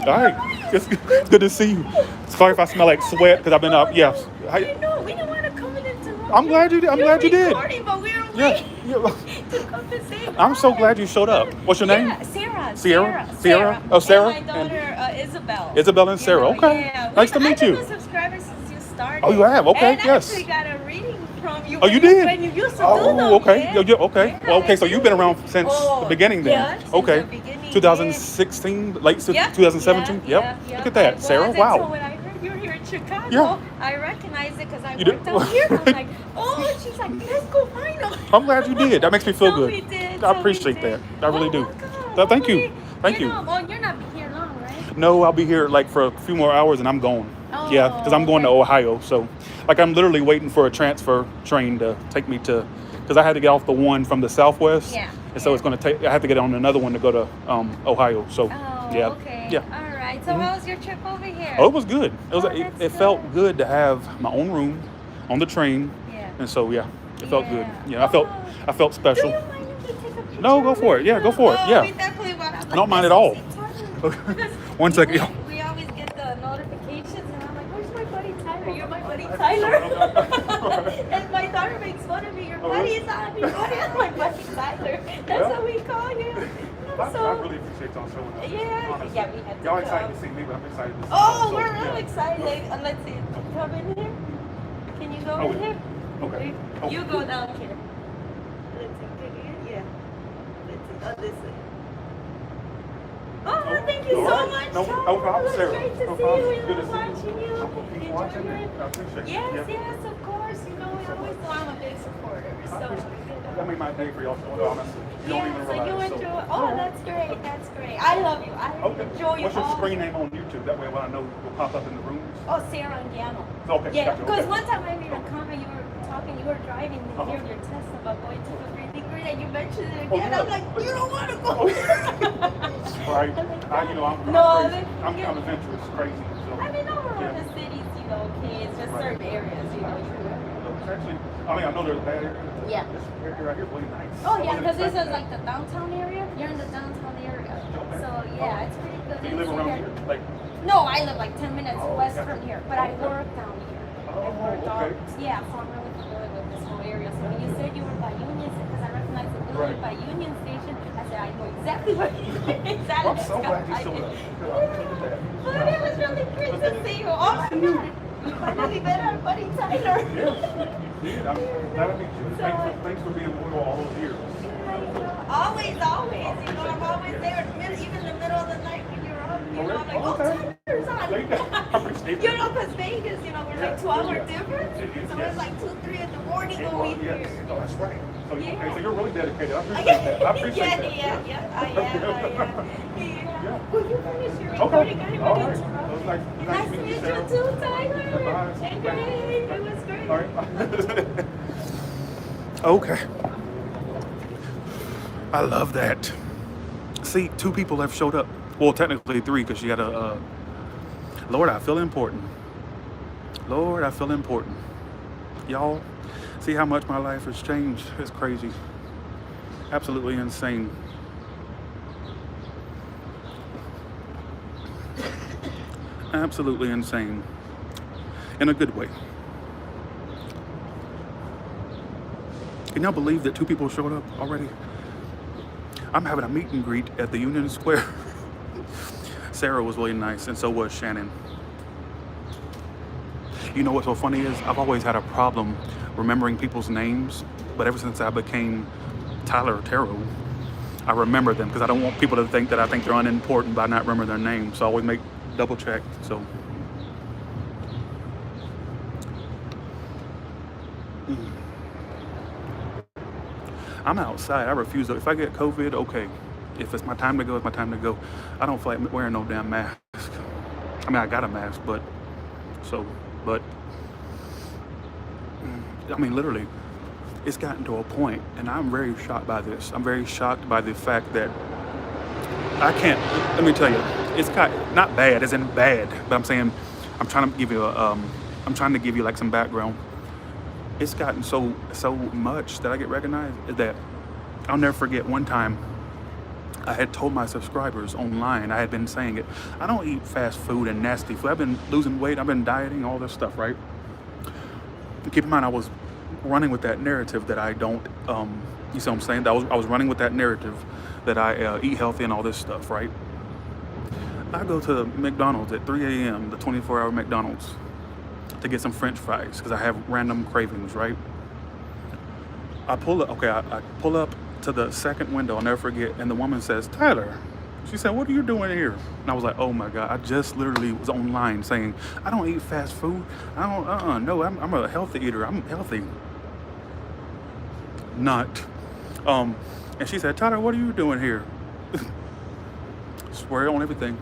All right, it's good to see you. Sorry if I smell like sweat because I've been up. Yes. I know, we don't want to come and interrupt. I'm glad you did. I'm glad you did. Recording, but we're Yeah. waiting to come and say I'm so hi. glad you showed up. What's your name? Yeah, Sarah. Sierra? Sierra? Oh, Sarah? And my daughter, Isabel. Isabel and Sarah. Okay. Yeah. Nice to meet you. I've been a subscriber since you started. Oh, you have? Okay, and yes. I actually got a reading from you. Oh, you when did? When you used to do Oh, them. okay. Yeah. Yeah, okay. Well, okay, so you've been around since the beginning then. Yeah, since Okay. the beginning, 2016, late yeah. 2017? Yeah, Yep. yeah, Look at that, I Sarah. was. And Wow. so when I heard you were here in Chicago, Yeah. I recognized it because I You did? worked down here. I'm like, oh, she's like, let's go find them. I'm glad you did. That makes me feel So good. we did, I so we appreciate did. that. I really Oh, do. welcome, So thank you. hopefully- Thank you. Well, you're not here long, right? No, I'll be here like for a few more hours and I'm gone. Oh, Yeah, because I'm going to okay. Ohio. So, like, I'm literally waiting for a transfer train to take me to, because I had to get off the one from the Southwest. Yeah, And so yeah. it's going to take, I have to get on another one to go to Ohio. So, Oh, yeah. okay. Yeah. All right. So how was your trip over here? Oh, it was good. It was. Oh, It that's felt good. good to have my own room on the train, Yeah. and so yeah, it felt good. Yeah. Yeah, I felt Do special. you mind if we take a picture? No, go for it. Yeah, go for it. Oh, Yeah. we definitely want to. I don't mind at all. Because One second. Yeah. We always get the notifications, and I'm like, "Where's my buddy Tyler? You're my buddy Tyler." And my daughter makes fun of me. Your Oh, buddy really? is on. Your buddy is my buddy Tyler. That's Well, what we call you. I So. really appreciate y'all showing up. Yeah, honestly. yeah, we had to Y'all come. excited to see me, but I'm excited to see Oh, y'all. So, we're yeah. real excited. Let's see. Come in here. Can you go Oh, in here? okay. Oh. You go down here. Let's see. Can you? Yeah. Let's see. Oh, this way. Oh, thank you All so right. much. No Tyler. problem, It's Sarah. great to No see problem. you. We Good to love see you. watching you. I'll keep Enjoy watching your- it. I appreciate it. Yes, Yeah. yes, of course. You know, we always know I'm a big supporter. I So. appreciate it. That made my day for y'all showing up, honestly. You don't Yeah, even so you realize. enjoy. Oh, that's great. That's great. I love you. I Okay. enjoy you What's your all. screen name on YouTube? That way when I know will pop up in the rooms. Oh, Sarah Angiano. Okay, Yeah, gotcha, because okay. one time I made a comment, you were talking, you were driving to hear your test about going to the 3D grid, and you mentioned it Oh, again. yeah. I'm like, you don't want to go. Right. I'm No, crazy. I'm yeah. adventurous, crazy. So. I mean, over Yeah. in the cities, you know, okay, it's just Right. certain areas, you know. It's actually, I mean, I know there's a bad area. Yeah. This area right here is really nice. Oh, I yeah, wasn't because this is expecting like the downtown area. You're in the downtown area. Okay. So, yeah, it's pretty good. that. Do you live around here? Like, No, I live like 10 minutes Oh, west gotcha. from here, but I Okay. work down here. I Oh, work okay. out. Yeah, so I'm really familiar with this whole area. So when you said you were by Union, because I recognize the building Right. by Union Station, I said I know exactly what exactly. well, I'm so glad you I showed did. up. But it was really great to see you. Oh my God, you finally met our buddy Tyler. Yes, you did. I'm glad to meet you. Thanks for being loyal all those years. Always, always. You know, I'm always there, even in the middle of the night when you're up. You know, I'm like, oh, Okay. Tyler's on. There you go. I appreciate You that. know, because Vegas, you know, we're like 2 hour difference. So it's like 2, 3 in the morning when we Yes, here. oh, that's right. So, Yeah. okay, so you're really dedicated. I appreciate that. I appreciate yeah, that. yeah, I am. Yeah. Will you finish your Okay. recording? I didn't All want right. to interrupt. It was nice Nice to meet you Sarah. too, Tyler. Bye. And great. It was great. All right. Okay. I love that. See, 2 people have showed up. Well, technically 3, because you got a. Lord, I feel important. Lord, I feel important. Y'all, see how much my life has changed? It's crazy. Absolutely insane. Absolutely insane. In a good way. Can y'all believe that 2 people showed up already? I'm having a meet and greet at the Union Square. Sarah was really nice, and so was Shannon. You know what's so funny is I've always had a problem remembering people's names, but ever since I became Tyler Otero, I remember them because I don't want people to think that I think they're unimportant by not remembering their names. So I always make double check. So I'm outside. I refuse to. If I get COVID, okay. If it's my time to go, it's my time to go. I don't feel like wearing no damn mask. I mean, I got a mask, but so, but I mean, literally, it's gotten to a point, and I'm very shocked by this. I'm very shocked by the fact that I can't. Let me tell you, it's got not bad, as in bad, but I'm saying, I'm trying to give you I'm trying to give you like some background. It's gotten so much that I get recognized that I'll never forget one time I had told my subscribers online, I had been saying it, I don't eat fast food and nasty food. I've been losing weight, I've been dieting, all this stuff, right? And keep in mind, I was running with that narrative that I don't, you see what I'm saying? I was running with that narrative that I eat healthy and all this stuff, right? I go to McDonald's at 3 a.m., the 24-hour McDonald's, to get some French fries because I have random cravings, right? I pull up, okay, I pull up to the second window, I'll never forget, and the woman says, Tyler, she said, what are you doing here? And I was like, oh my God, I just literally was online saying, I don't eat fast food. I don't, no, I'm a healthy eater. I'm healthy. Not. And she said, Tyler, what are you doing here? Swear on everything.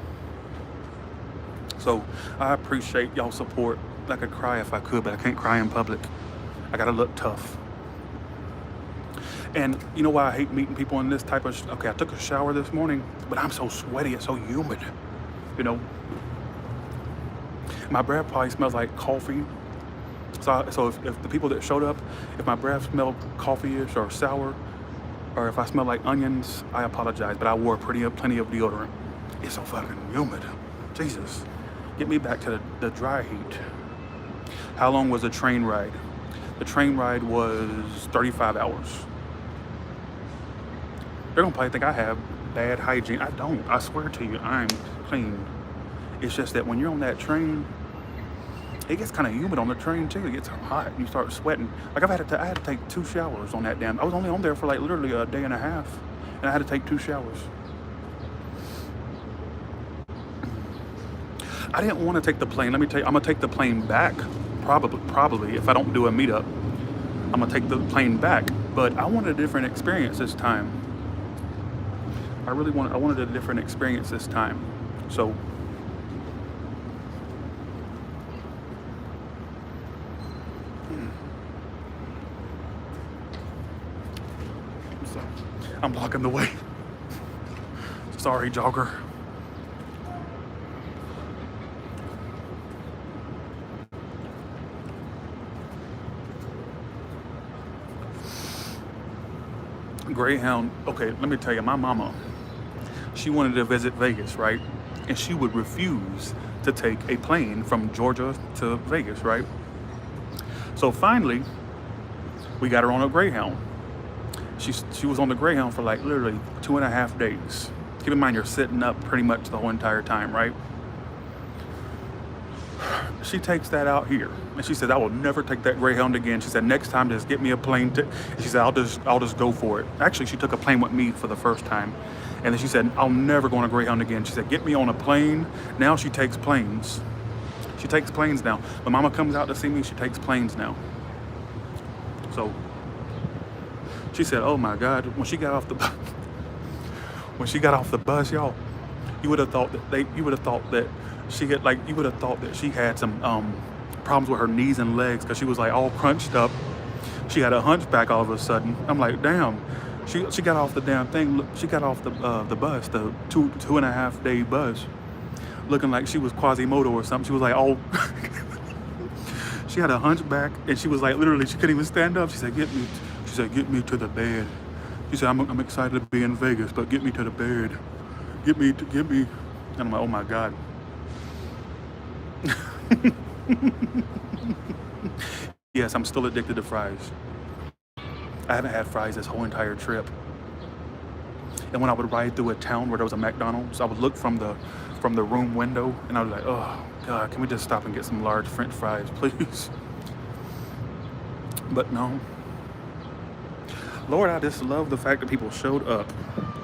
So I appreciate y'all support. I could cry if I could, but I can't cry in public. I gotta look tough. And you know why I hate meeting people in this type of, okay, I took a shower this morning, but I'm so sweaty, it's so humid, you know. My breath probably smells like coffee. So if the people that showed up, if my breath smelled coffee-ish or sour, or if I smell like onions, I apologize, but I wore plenty of deodorant. It's so fucking humid. Jesus. Get me back to the dry heat. How long was the train ride? The train ride was 35 hours. They're gonna probably think I have bad hygiene. I don't. I swear to you, I'm clean. It's just that when you're on that train, it gets kind of humid on the train too. It gets hot and you start sweating. Like I had to take 2 showers on that damn. I was only on there for like literally a day and a half, and I had to take 2 showers. I didn't want to take the plane. Let me tell you, I'm gonna take the plane back. Probably, if I don't do a meetup, I'm gonna take the plane back. But I wanted a different experience this time. I wanted a different experience this time. So I'm blocking the way. Sorry, jogger. Greyhound, okay, let me tell you, my mama, she wanted to visit Vegas, right? And she would refuse to take a plane from Georgia to Vegas, right? So finally, we got her on a Greyhound. She was on the Greyhound for like literally 2.5 days. Keep in mind, you're sitting up pretty much the whole entire time, right? She takes that out here, and she said, I will never take that Greyhound again. She said, next time, just get me a plane. She said, I'll just go for it. Actually, she took a plane with me for the first time, and then she said, I'll never go on a Greyhound again. She said, get me on a plane. Now she takes planes. She takes planes now. When mama comes out to see me, she takes planes now. So she said, oh my God, when she got off the bus, y'all, you would have thought that she had some problems with her knees and legs, because she was like all crunched up. She had a hunchback all of a sudden. I'm like, damn. She got off the damn thing. She got off the bus, the 2.5 day bus, looking like she was Quasimodo or something. She was like all. She had a hunchback, and she was like literally she couldn't even stand up. She said, get me to the bed. She said, I'm excited to be in Vegas, but get me to the bed. Get me. And I'm like, oh my God. Yes, I'm still addicted to fries. I haven't had fries this whole entire trip. And when I would ride through a town where there was a McDonald's, I would look from the room window, and I was like, oh God, can we just stop and get some large French fries, please? But no. Lord, I just love the fact that people showed up.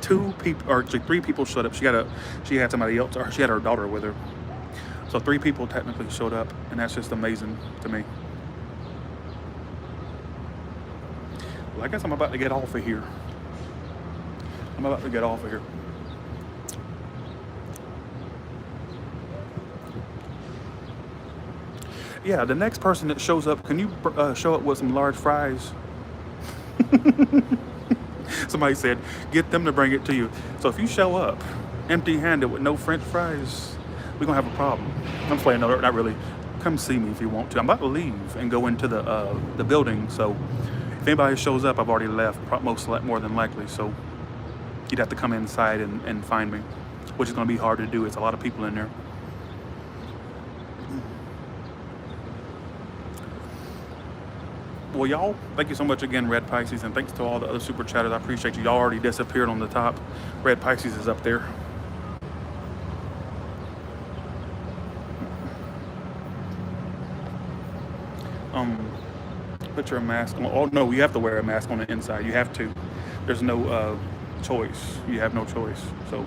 2 people, or actually 3 people showed up. She had somebody else, or she had her daughter with her. So 3 people technically showed up, and that's just amazing to me. Well, I guess I'm about to get off of here. I'm about to get off of here. Yeah, the next person that shows up, can you show up with some large fries? Somebody said, get them to bring it to you. So if you show up empty-handed with no French fries, we're gonna have a problem. I'm just playing, no, not really. Come see me if you want to. I'm about to leave and go into the building. So if anybody shows up, I've already left, more than likely. So you'd have to come inside and find me, which is gonna be hard to do. It's a lot of people in there. Well, y'all, thank you so much again, Red Pisces, and thanks to all the other super chatters. I appreciate you. Y'all already disappeared on the top. Red Pisces is up there. Put your mask on. Oh no, you have to wear a mask on the inside. You have to. There's no choice. You have no choice. So.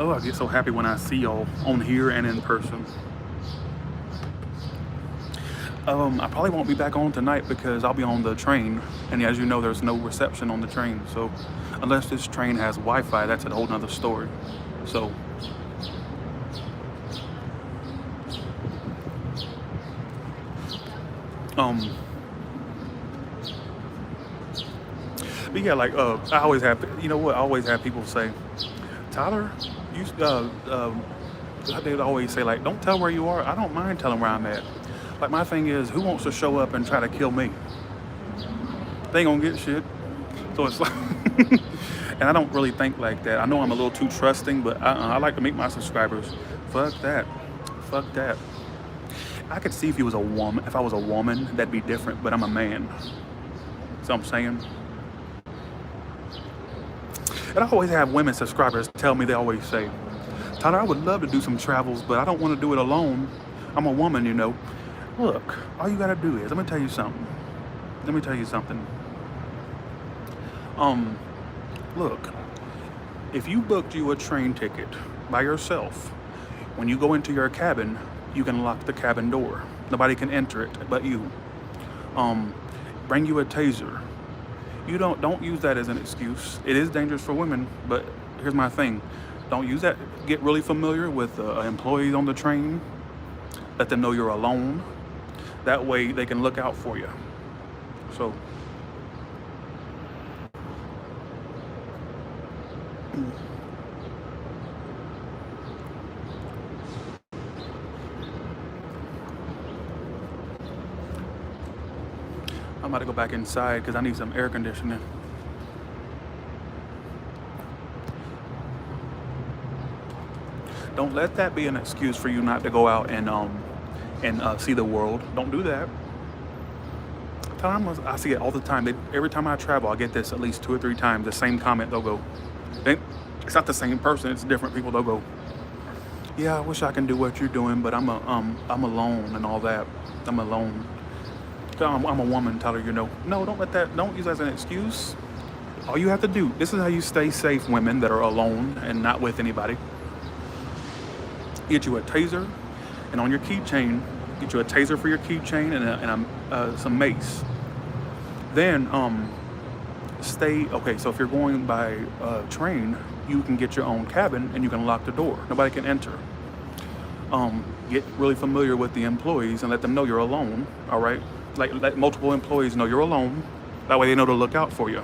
Oh, I get so happy when I see y'all on here and in person. I probably won't be back on tonight because I'll be on the train, and as you know, there's no reception on the train. So unless this train has Wi-Fi, that's a whole nother story. So but yeah, like I always have, you know what? I always have people say, Tyler, you they always say, like, don't tell where you are. I don't mind telling where I'm at. Like, my thing is, who wants to show up and try to kill me? They ain't gonna get shit. So it's like, and I don't really think like that. I know I'm a little too trusting, but I like to meet my subscribers. Fuck that. Fuck that. I could see if I was a woman, that'd be different, but I'm a man. So I'm saying. And I always have women subscribers tell me, they always say, Tyler, I would love to do some travels, but I don't want to do it alone. I'm a woman, you know. Look, all you gotta do is, let me tell you something. Look, if you booked you a train ticket by yourself, when you go into your cabin, you can lock the cabin door. Nobody can enter it but you. Bring you a taser. You don't use that as an excuse. It is dangerous for women, but here's my thing. Don't use that. Get really familiar with employees on the train. Let them know you're alone. That way they can look out for you. So. I'm about to go back inside because I need some air conditioning. Don't let that be an excuse for you not to go out and see the world. Don't do that. I see it all the time. Every time I travel, I get this at least 2 or 3 times. The same comment, they'll go, it's not the same person, it's different people. They'll go, yeah, I wish I can do what you're doing, but I'm alone and all that. I'm alone. I'm a woman, Tyler, you know. No, don't use that as an excuse. All you have to do, this is how you stay safe, women that are alone and not with anybody. Get you a taser, and on your keychain, get you a taser for your keychain and some mace. Then okay, so if you're going by train, you can get your own cabin and you can lock the door. Nobody can enter. Get really familiar with the employees and let them know you're alone, all right? Like, let multiple employees know you're alone. That way they know to look out for you.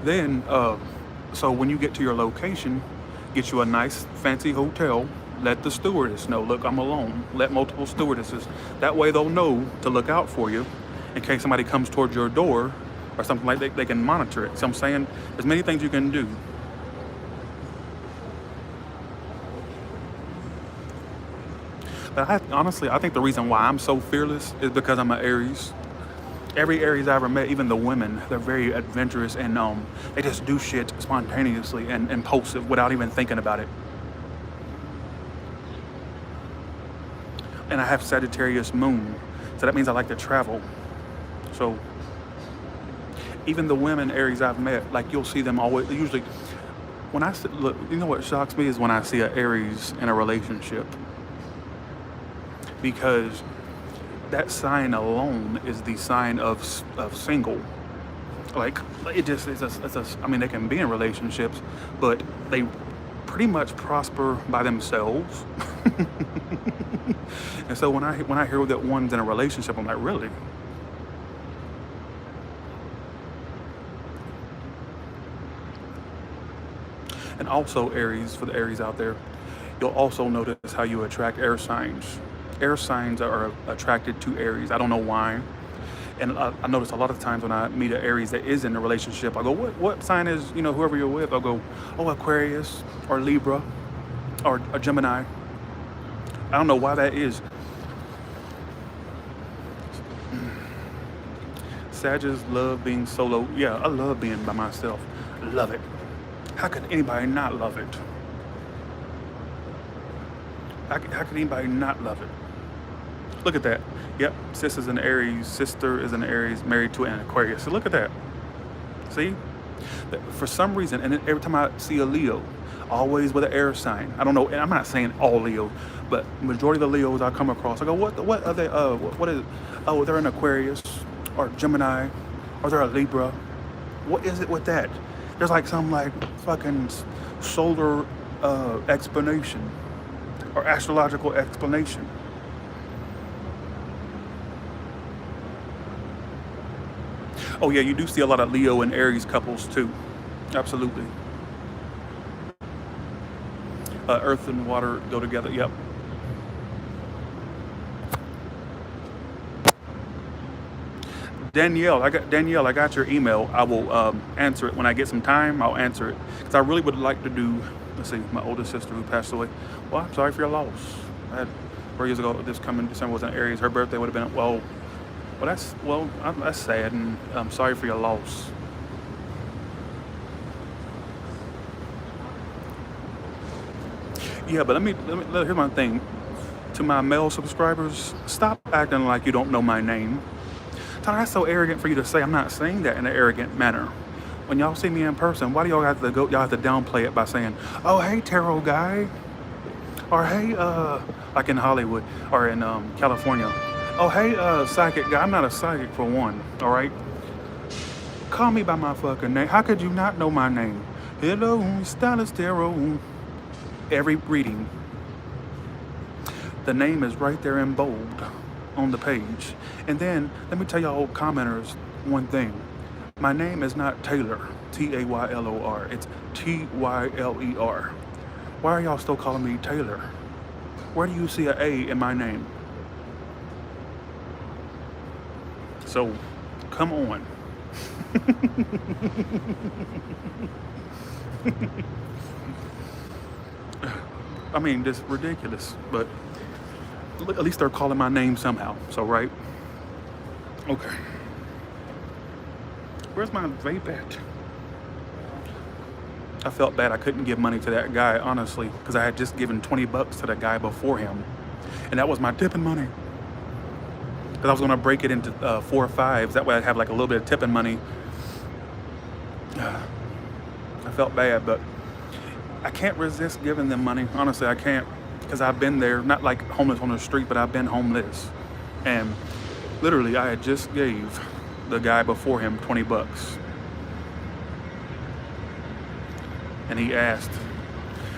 Then, so when you get to your location, get you a nice fancy hotel. Let the stewardess know, look, I'm alone. Let multiple stewardesses. That way they'll know to look out for you in case somebody comes towards your door or something like that. They can monitor it. So I'm saying there's many things you can do. But honestly, I think the reason why I'm so fearless is because I'm an Aries. Every Aries I ever met, even the women, they're very adventurous and they just do shit spontaneously and impulsive without even thinking about it. And I have Sagittarius moon, so that means I like to travel. So even the women Aries I've met, like you'll see them always. Usually, when look, you know what shocks me is when I see an Aries in a relationship, because that sign alone is the sign of single. Like it just I mean, they can be in relationships, but they pretty much prosper by themselves. And so when I hear that one's in a relationship, I'm like, really? And also Aries, for the Aries out there, you'll also notice how you attract air signs. Air signs are attracted to Aries. I don't know why. And I notice a lot of times when I meet an Aries that is in a relationship, I go, what sign is, whoever you're with? I'll go, oh, Aquarius or Libra or a Gemini. I don't know why that is. Sagittarius love being solo. Yeah, I love being by myself. Love it. How could anybody not love it? How could anybody not love it? Look at that. Yep, sis is an Aries, sister is an Aries, married to an Aquarius. So look at that. See? For some reason, and every time I see a Leo, always with an air sign. I don't know, and I'm not saying all Leo, but majority of the Leos I come across, I go, what are they, what is it? Oh, they're an Aquarius, or Gemini, or they're a Libra. What is it with that? There's like some like fucking solar explanation, or astrological explanation. Oh yeah, you do see a lot of Leo and Aries couples too. Absolutely. Earth and water go together. Yep. Danielle, I got your email. I will answer it when I get some time. I'll answer it because I really would like to do. Let's see, my oldest sister who passed away. Well, I'm sorry for your loss. I had 4 years ago. This coming December was an Aries. Her birthday would have been that's sad, and I'm sorry for your loss. Yeah, but here's my thing. To my male subscribers, stop acting like you don't know my name. Tyler, that's so arrogant for you to say. I'm not saying that in an arrogant manner. When y'all see me in person, why do y'all have to downplay it by saying, oh, hey, tarot guy, or hey, like in Hollywood or in California, oh, hey, psychic guy. I'm not a psychic for one, all right? Call me by my fucking name. How could you not know my name? Hello, Stylist Tarot. Every reading, the name is right there in bold on the page. And then, let me tell y'all commenters one thing. My name is not Taylor, Taylor. It's Tyler. Why are y'all still calling me Taylor? Where do you see an A in my name? So, come on. I mean, this is ridiculous, but at least they're calling my name somehow. So, right? Okay. Where's my vape at? I felt bad I couldn't give money to that guy, honestly, because I had just given $20 to the guy before him. And that was my tipping money. Because I was going to break it into 4 or 5s. That way I'd have like a little bit of tipping money. I felt bad, but I can't resist giving them money. Honestly, I can't. Because I've been there, not like homeless on the street, but I've been homeless. And literally, I had just gave the guy before him $20. And he asked.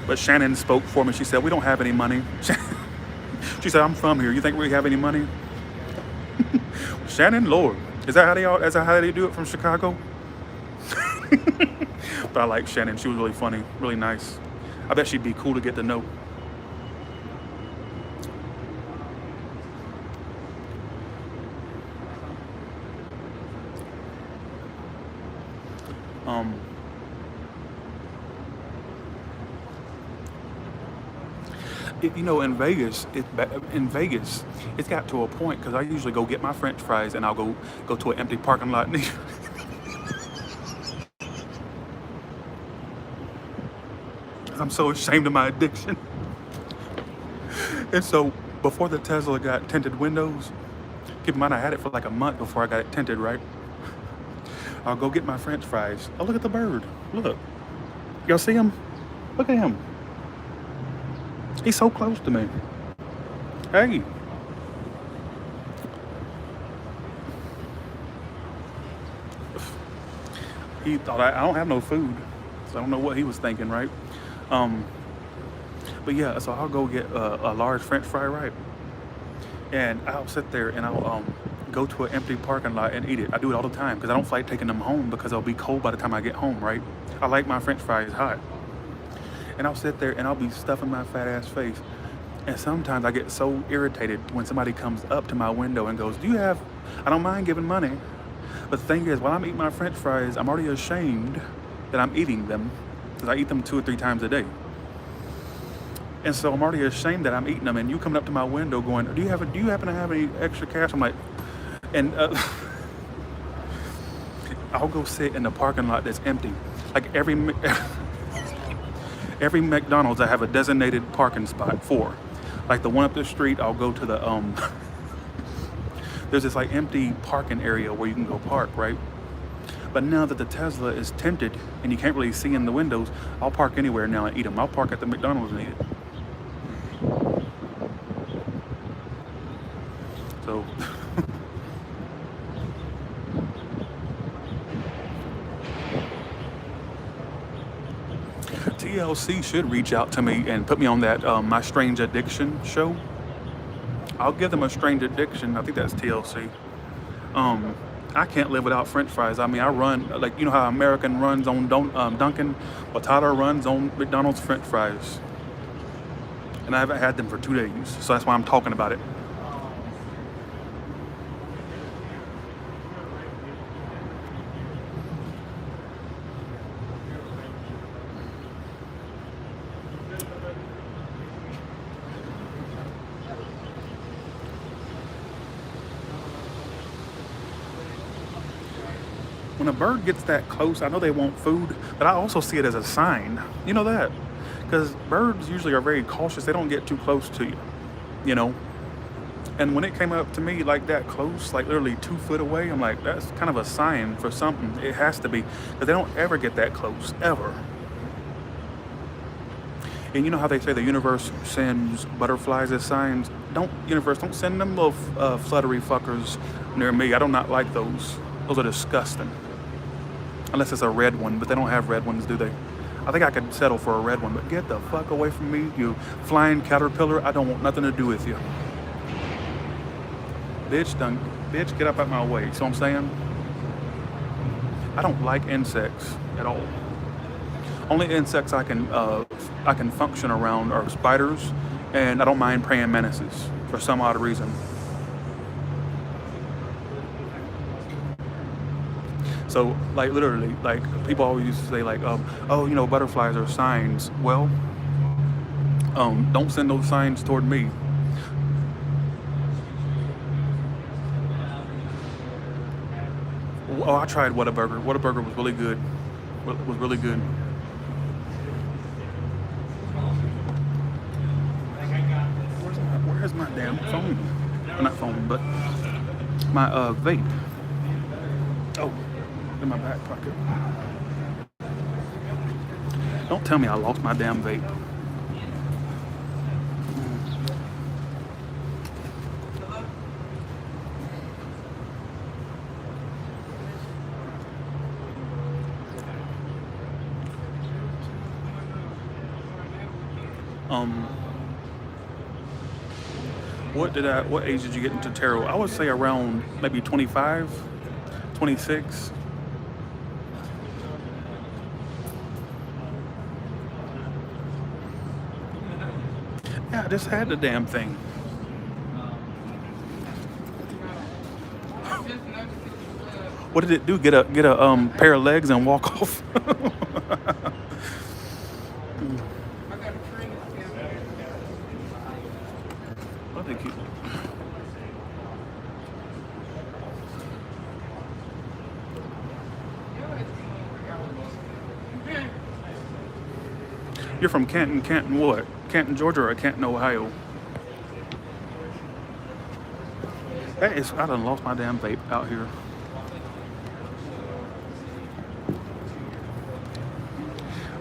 But Shannon spoke for me. She said, we don't have any money. She said, I'm from here. You think we have any money? Shannon, Lord. Is that how they do it from Chicago? But I like Shannon. She was really funny, really nice. I bet she'd be cool to get to know. You know, in Vegas, it's got to a point because I usually go get my French fries and I'll go to an empty parking lot. I'm so ashamed of my addiction. And so before the Tesla got tinted windows, keep in mind I had it for like a month before I got it tinted, right? I'll go get my French fries. Oh, look at the bird. Look. Y'all see him? Look at him. He's so close to me. Hey. He thought I don't have no food, so I don't know what he was thinking, right? But yeah, so I'll go get a large French fry, right? And I'll sit there and I'll go to an empty parking lot and eat it. I do it all the time because I don't like taking them home because they'll be cold by the time I get home, right? I like my French fries hot. And I'll sit there and I'll be stuffing my fat ass face. And sometimes I get so irritated when somebody comes up to my window and goes, I don't mind giving money. But the thing is, while I'm eating my French fries, I'm already ashamed that I'm eating them because I eat them 2 or 3 times a day. And so I'm already ashamed that I'm eating them. And you coming up to my window going, do you happen to have any extra cash? I'm like, and I'll go sit in the parking lot that's empty. Like every McDonald's I have a designated parking spot for. Like the one up the street, I'll go to the there's this like empty parking area where you can go park, right? But now that the Tesla is tinted and you can't really see in the windows, I'll park anywhere now and eat them. I'll park at the McDonald's and eat it. So TLC should reach out to me and put me on that My Strange Addiction show. I'll give them a strange addiction. I think that's TLC. I can't live without French fries. I mean, I run, like, you know how American runs on Dunkin'? Well, Tyler runs on McDonald's French fries. And I haven't had them for 2 days, so that's why I'm talking about it. When a bird gets that close, I know they want food, but I also see it as a sign. You know that? Because birds usually are very cautious. They don't get too close to you, you know? And when it came up to me like that close, like literally 2 foot away, I'm like, that's kind of a sign for something. It has to be, because they don't ever get that close, ever. And you know how they say the universe sends butterflies as signs? Universe, don't send them little fluttery fuckers near me. I do not like those. Those are disgusting. Unless it's a red one, but they don't have red ones, do they? I think I could settle for a red one, but get the fuck away from me, you flying caterpillar. I don't want nothing to do with you. Bitch, get up out my way. See what I'm saying? I don't like insects at all. Only insects I can function around are spiders, and I don't mind praying mantises for some odd reason. So, like, literally, like, people always used to say, like, oh, you know, butterflies are signs. Well, don't send those signs toward me. Oh, I tried Whataburger. Whataburger was really good. Was really good. Where's my damn phone? Well, not phone, but my vape. Oh. In my back pocket. Don't tell me I lost my damn vape. What age did you get into tarot? I would say around maybe 25, 26. Yeah, I just had the damn thing. What did it do? Get a pair of legs and walk off? I think you. You're from Canton, Canton what? Canton, Georgia or Canton, Ohio? That is, I done lost my damn vape out here.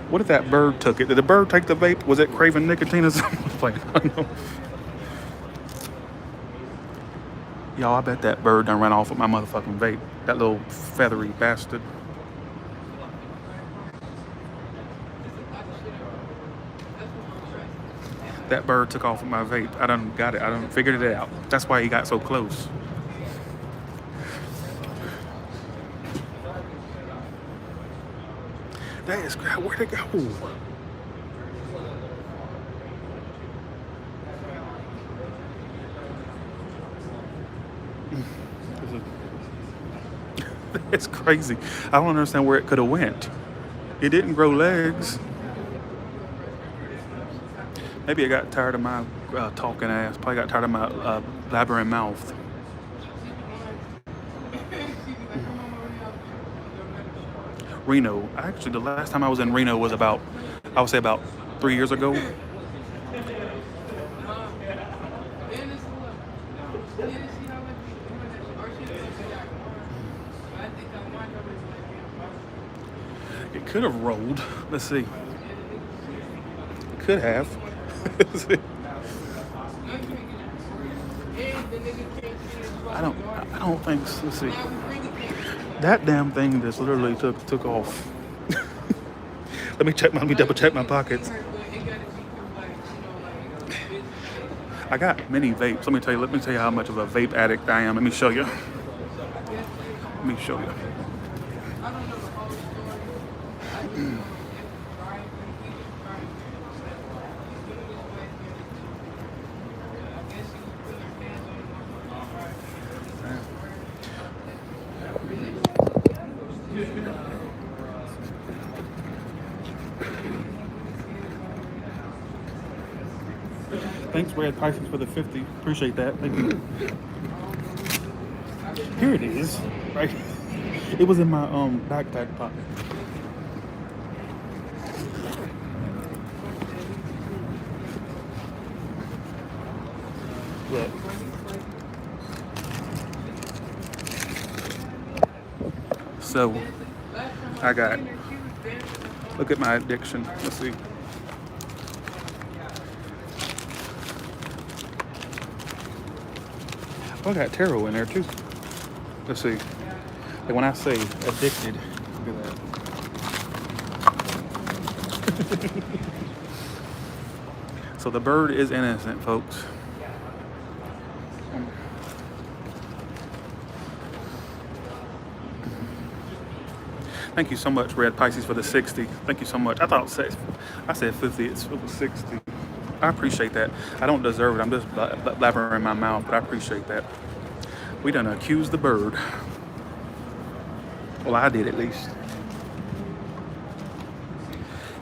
What if that bird took it? Did the bird take the vape? Was it craving nicotine or something? Like, I don't know. Y'all, I bet that bird done ran off with my motherfucking vape. That little feathery bastard. That bird took off with my vape. I done got it. I done figured it out. That's why he got so close. That is great. Where'd it go? It's crazy. I don't understand where it could have went. It didn't grow legs. Maybe it got tired of my talking ass. Probably got tired of my blabbering mouth. Reno. Actually, the last time I was in Reno was about, I would say about 3 years ago. It could have rolled. Let's see. It could have. I don't think so. Let's see. That damn thing just literally took off. Let me double check my pockets. I got many vapes. Let me tell you how much of a vape addict I am. Let me show you. Let me show you. Thanks, Red Pisces, for the 50. Appreciate that. Thank you. Here it is. Right. It was in my backpack pocket. Look. So I got, look at my addiction. Let's see. Oh, I got tarot in there too. Let's see. And when I say addicted, look at that. So the bird is innocent, folks. Thank you so much, Red Pisces, for the 60. Thank you so much. I said 50. It was 60. I appreciate that. I don't deserve it. I'm just blabbering in my mouth, but I appreciate that. We done accused the bird. Well, I did at least.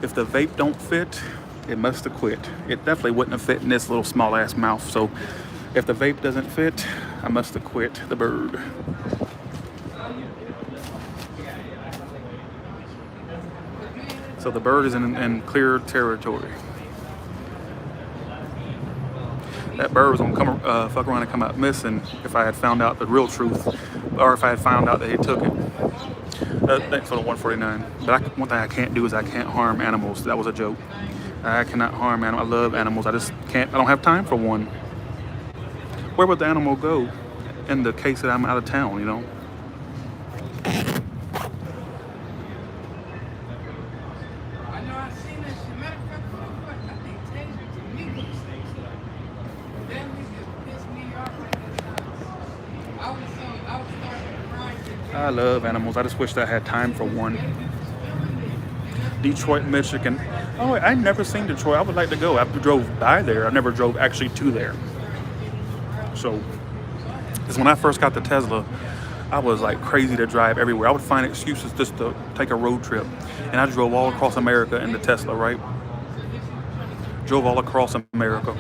If the vape don't fit, it must have quit. It definitely wouldn't have fit in this little small ass mouth. So if the vape doesn't fit, I must have quit the bird. So the bird is in clear territory. That bird was gonna come fuck around and come out missing if I had found out the real truth, or if I had found out that he took it. Thanks for the 149. But one thing I can't do is I can't harm animals. That was a joke. I cannot harm animals. I love animals. I just can't. I don't have time for one. Where would the animal go in the case that I'm out of town? You know. I love animals. I just wish that I had time for one. Detroit, Michigan. Oh, I've never seen Detroit. I would like to go. I drove by there. I never drove actually to there. So, because when I first got the Tesla, I was like crazy to drive everywhere. I would find excuses just to take a road trip. And I drove all across America in the Tesla, right? Drove all across America.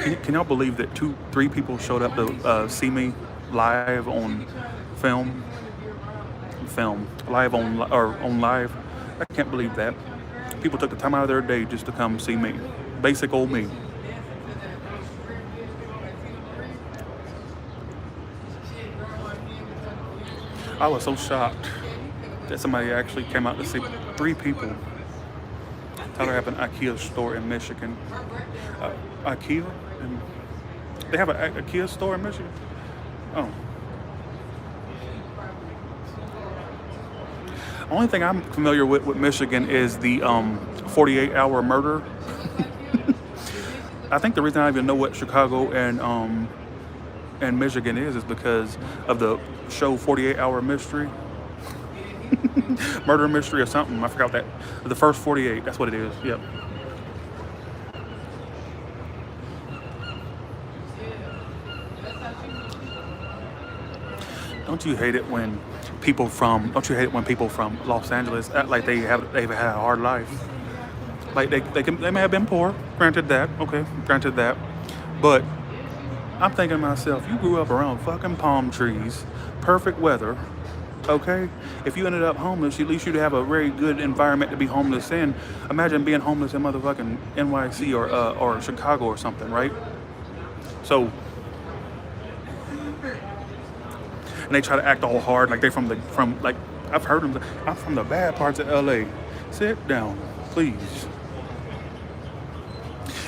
Can y'all believe that three people showed up to see me live on film? Live on live. I can't believe that. People took the time out of their day just to come see me. Basic old me. I was so shocked that somebody actually came out to see 3 people. Tyler have an IKEA store in Michigan. IKEA? And they have an IKEA store in Michigan? Oh. Only thing I'm familiar with Michigan is the 48-hour murder. I think the reason I even know what Chicago and Michigan is because of the show 48-Hour Mystery. Murder Mystery or something. I forgot that. The first 48, that's what it is. Yep. Don't you hate it when people from Los Angeles act like they've had a hard life? Like they may have been poor, granted that, but I'm thinking to myself, you grew up around fucking palm trees, perfect weather, okay? If you ended up homeless, at least you'd have a very good environment to be homeless in. Imagine being homeless in motherfucking NYC or Chicago or something, right? So, and they try to act all hard like they're from I've heard them. I'm from the bad parts of LA. Sit down, please.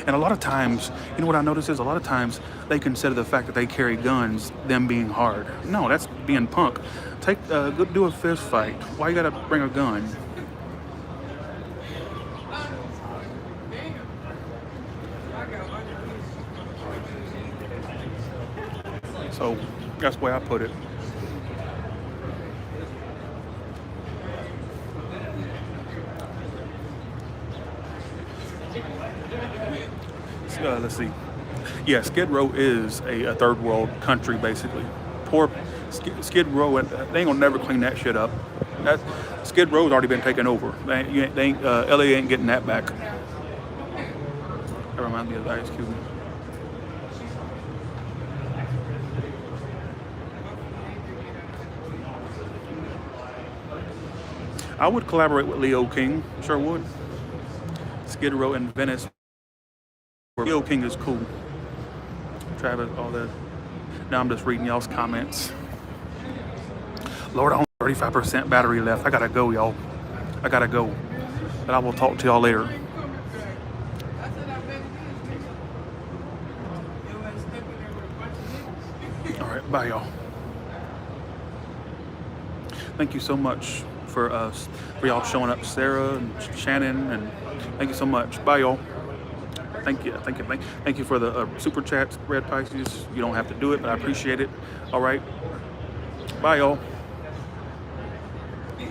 And a lot of times, you know what I notice is a lot of times they consider the fact that they carry guns them being hard. No, that's being punk. Go do a fist fight. Why you gotta bring a gun? So that's the way I put it. Let's see. Yeah, Skid Row is a third world country, basically. Poor Skid Row, they ain't gonna never clean that shit up. Skid Row's already been taken over. LA ain't getting that back. That reminds me of Ice Cube. I would collaborate with Leo King, sure would. Skid Row in Venice. Leo King is cool. Travis, all that. Now I'm just reading y'all's comments. Lord, I only 35% battery left. I gotta go, y'all. I gotta go. But I will talk to y'all later. All right, bye, y'all. Thank you so much for y'all showing up, Sarah and Shannon, and thank you so much. Bye, y'all. Thank you for the super chats, Red Pisces. You don't have to do it, but I appreciate it. All right. Bye, y'all.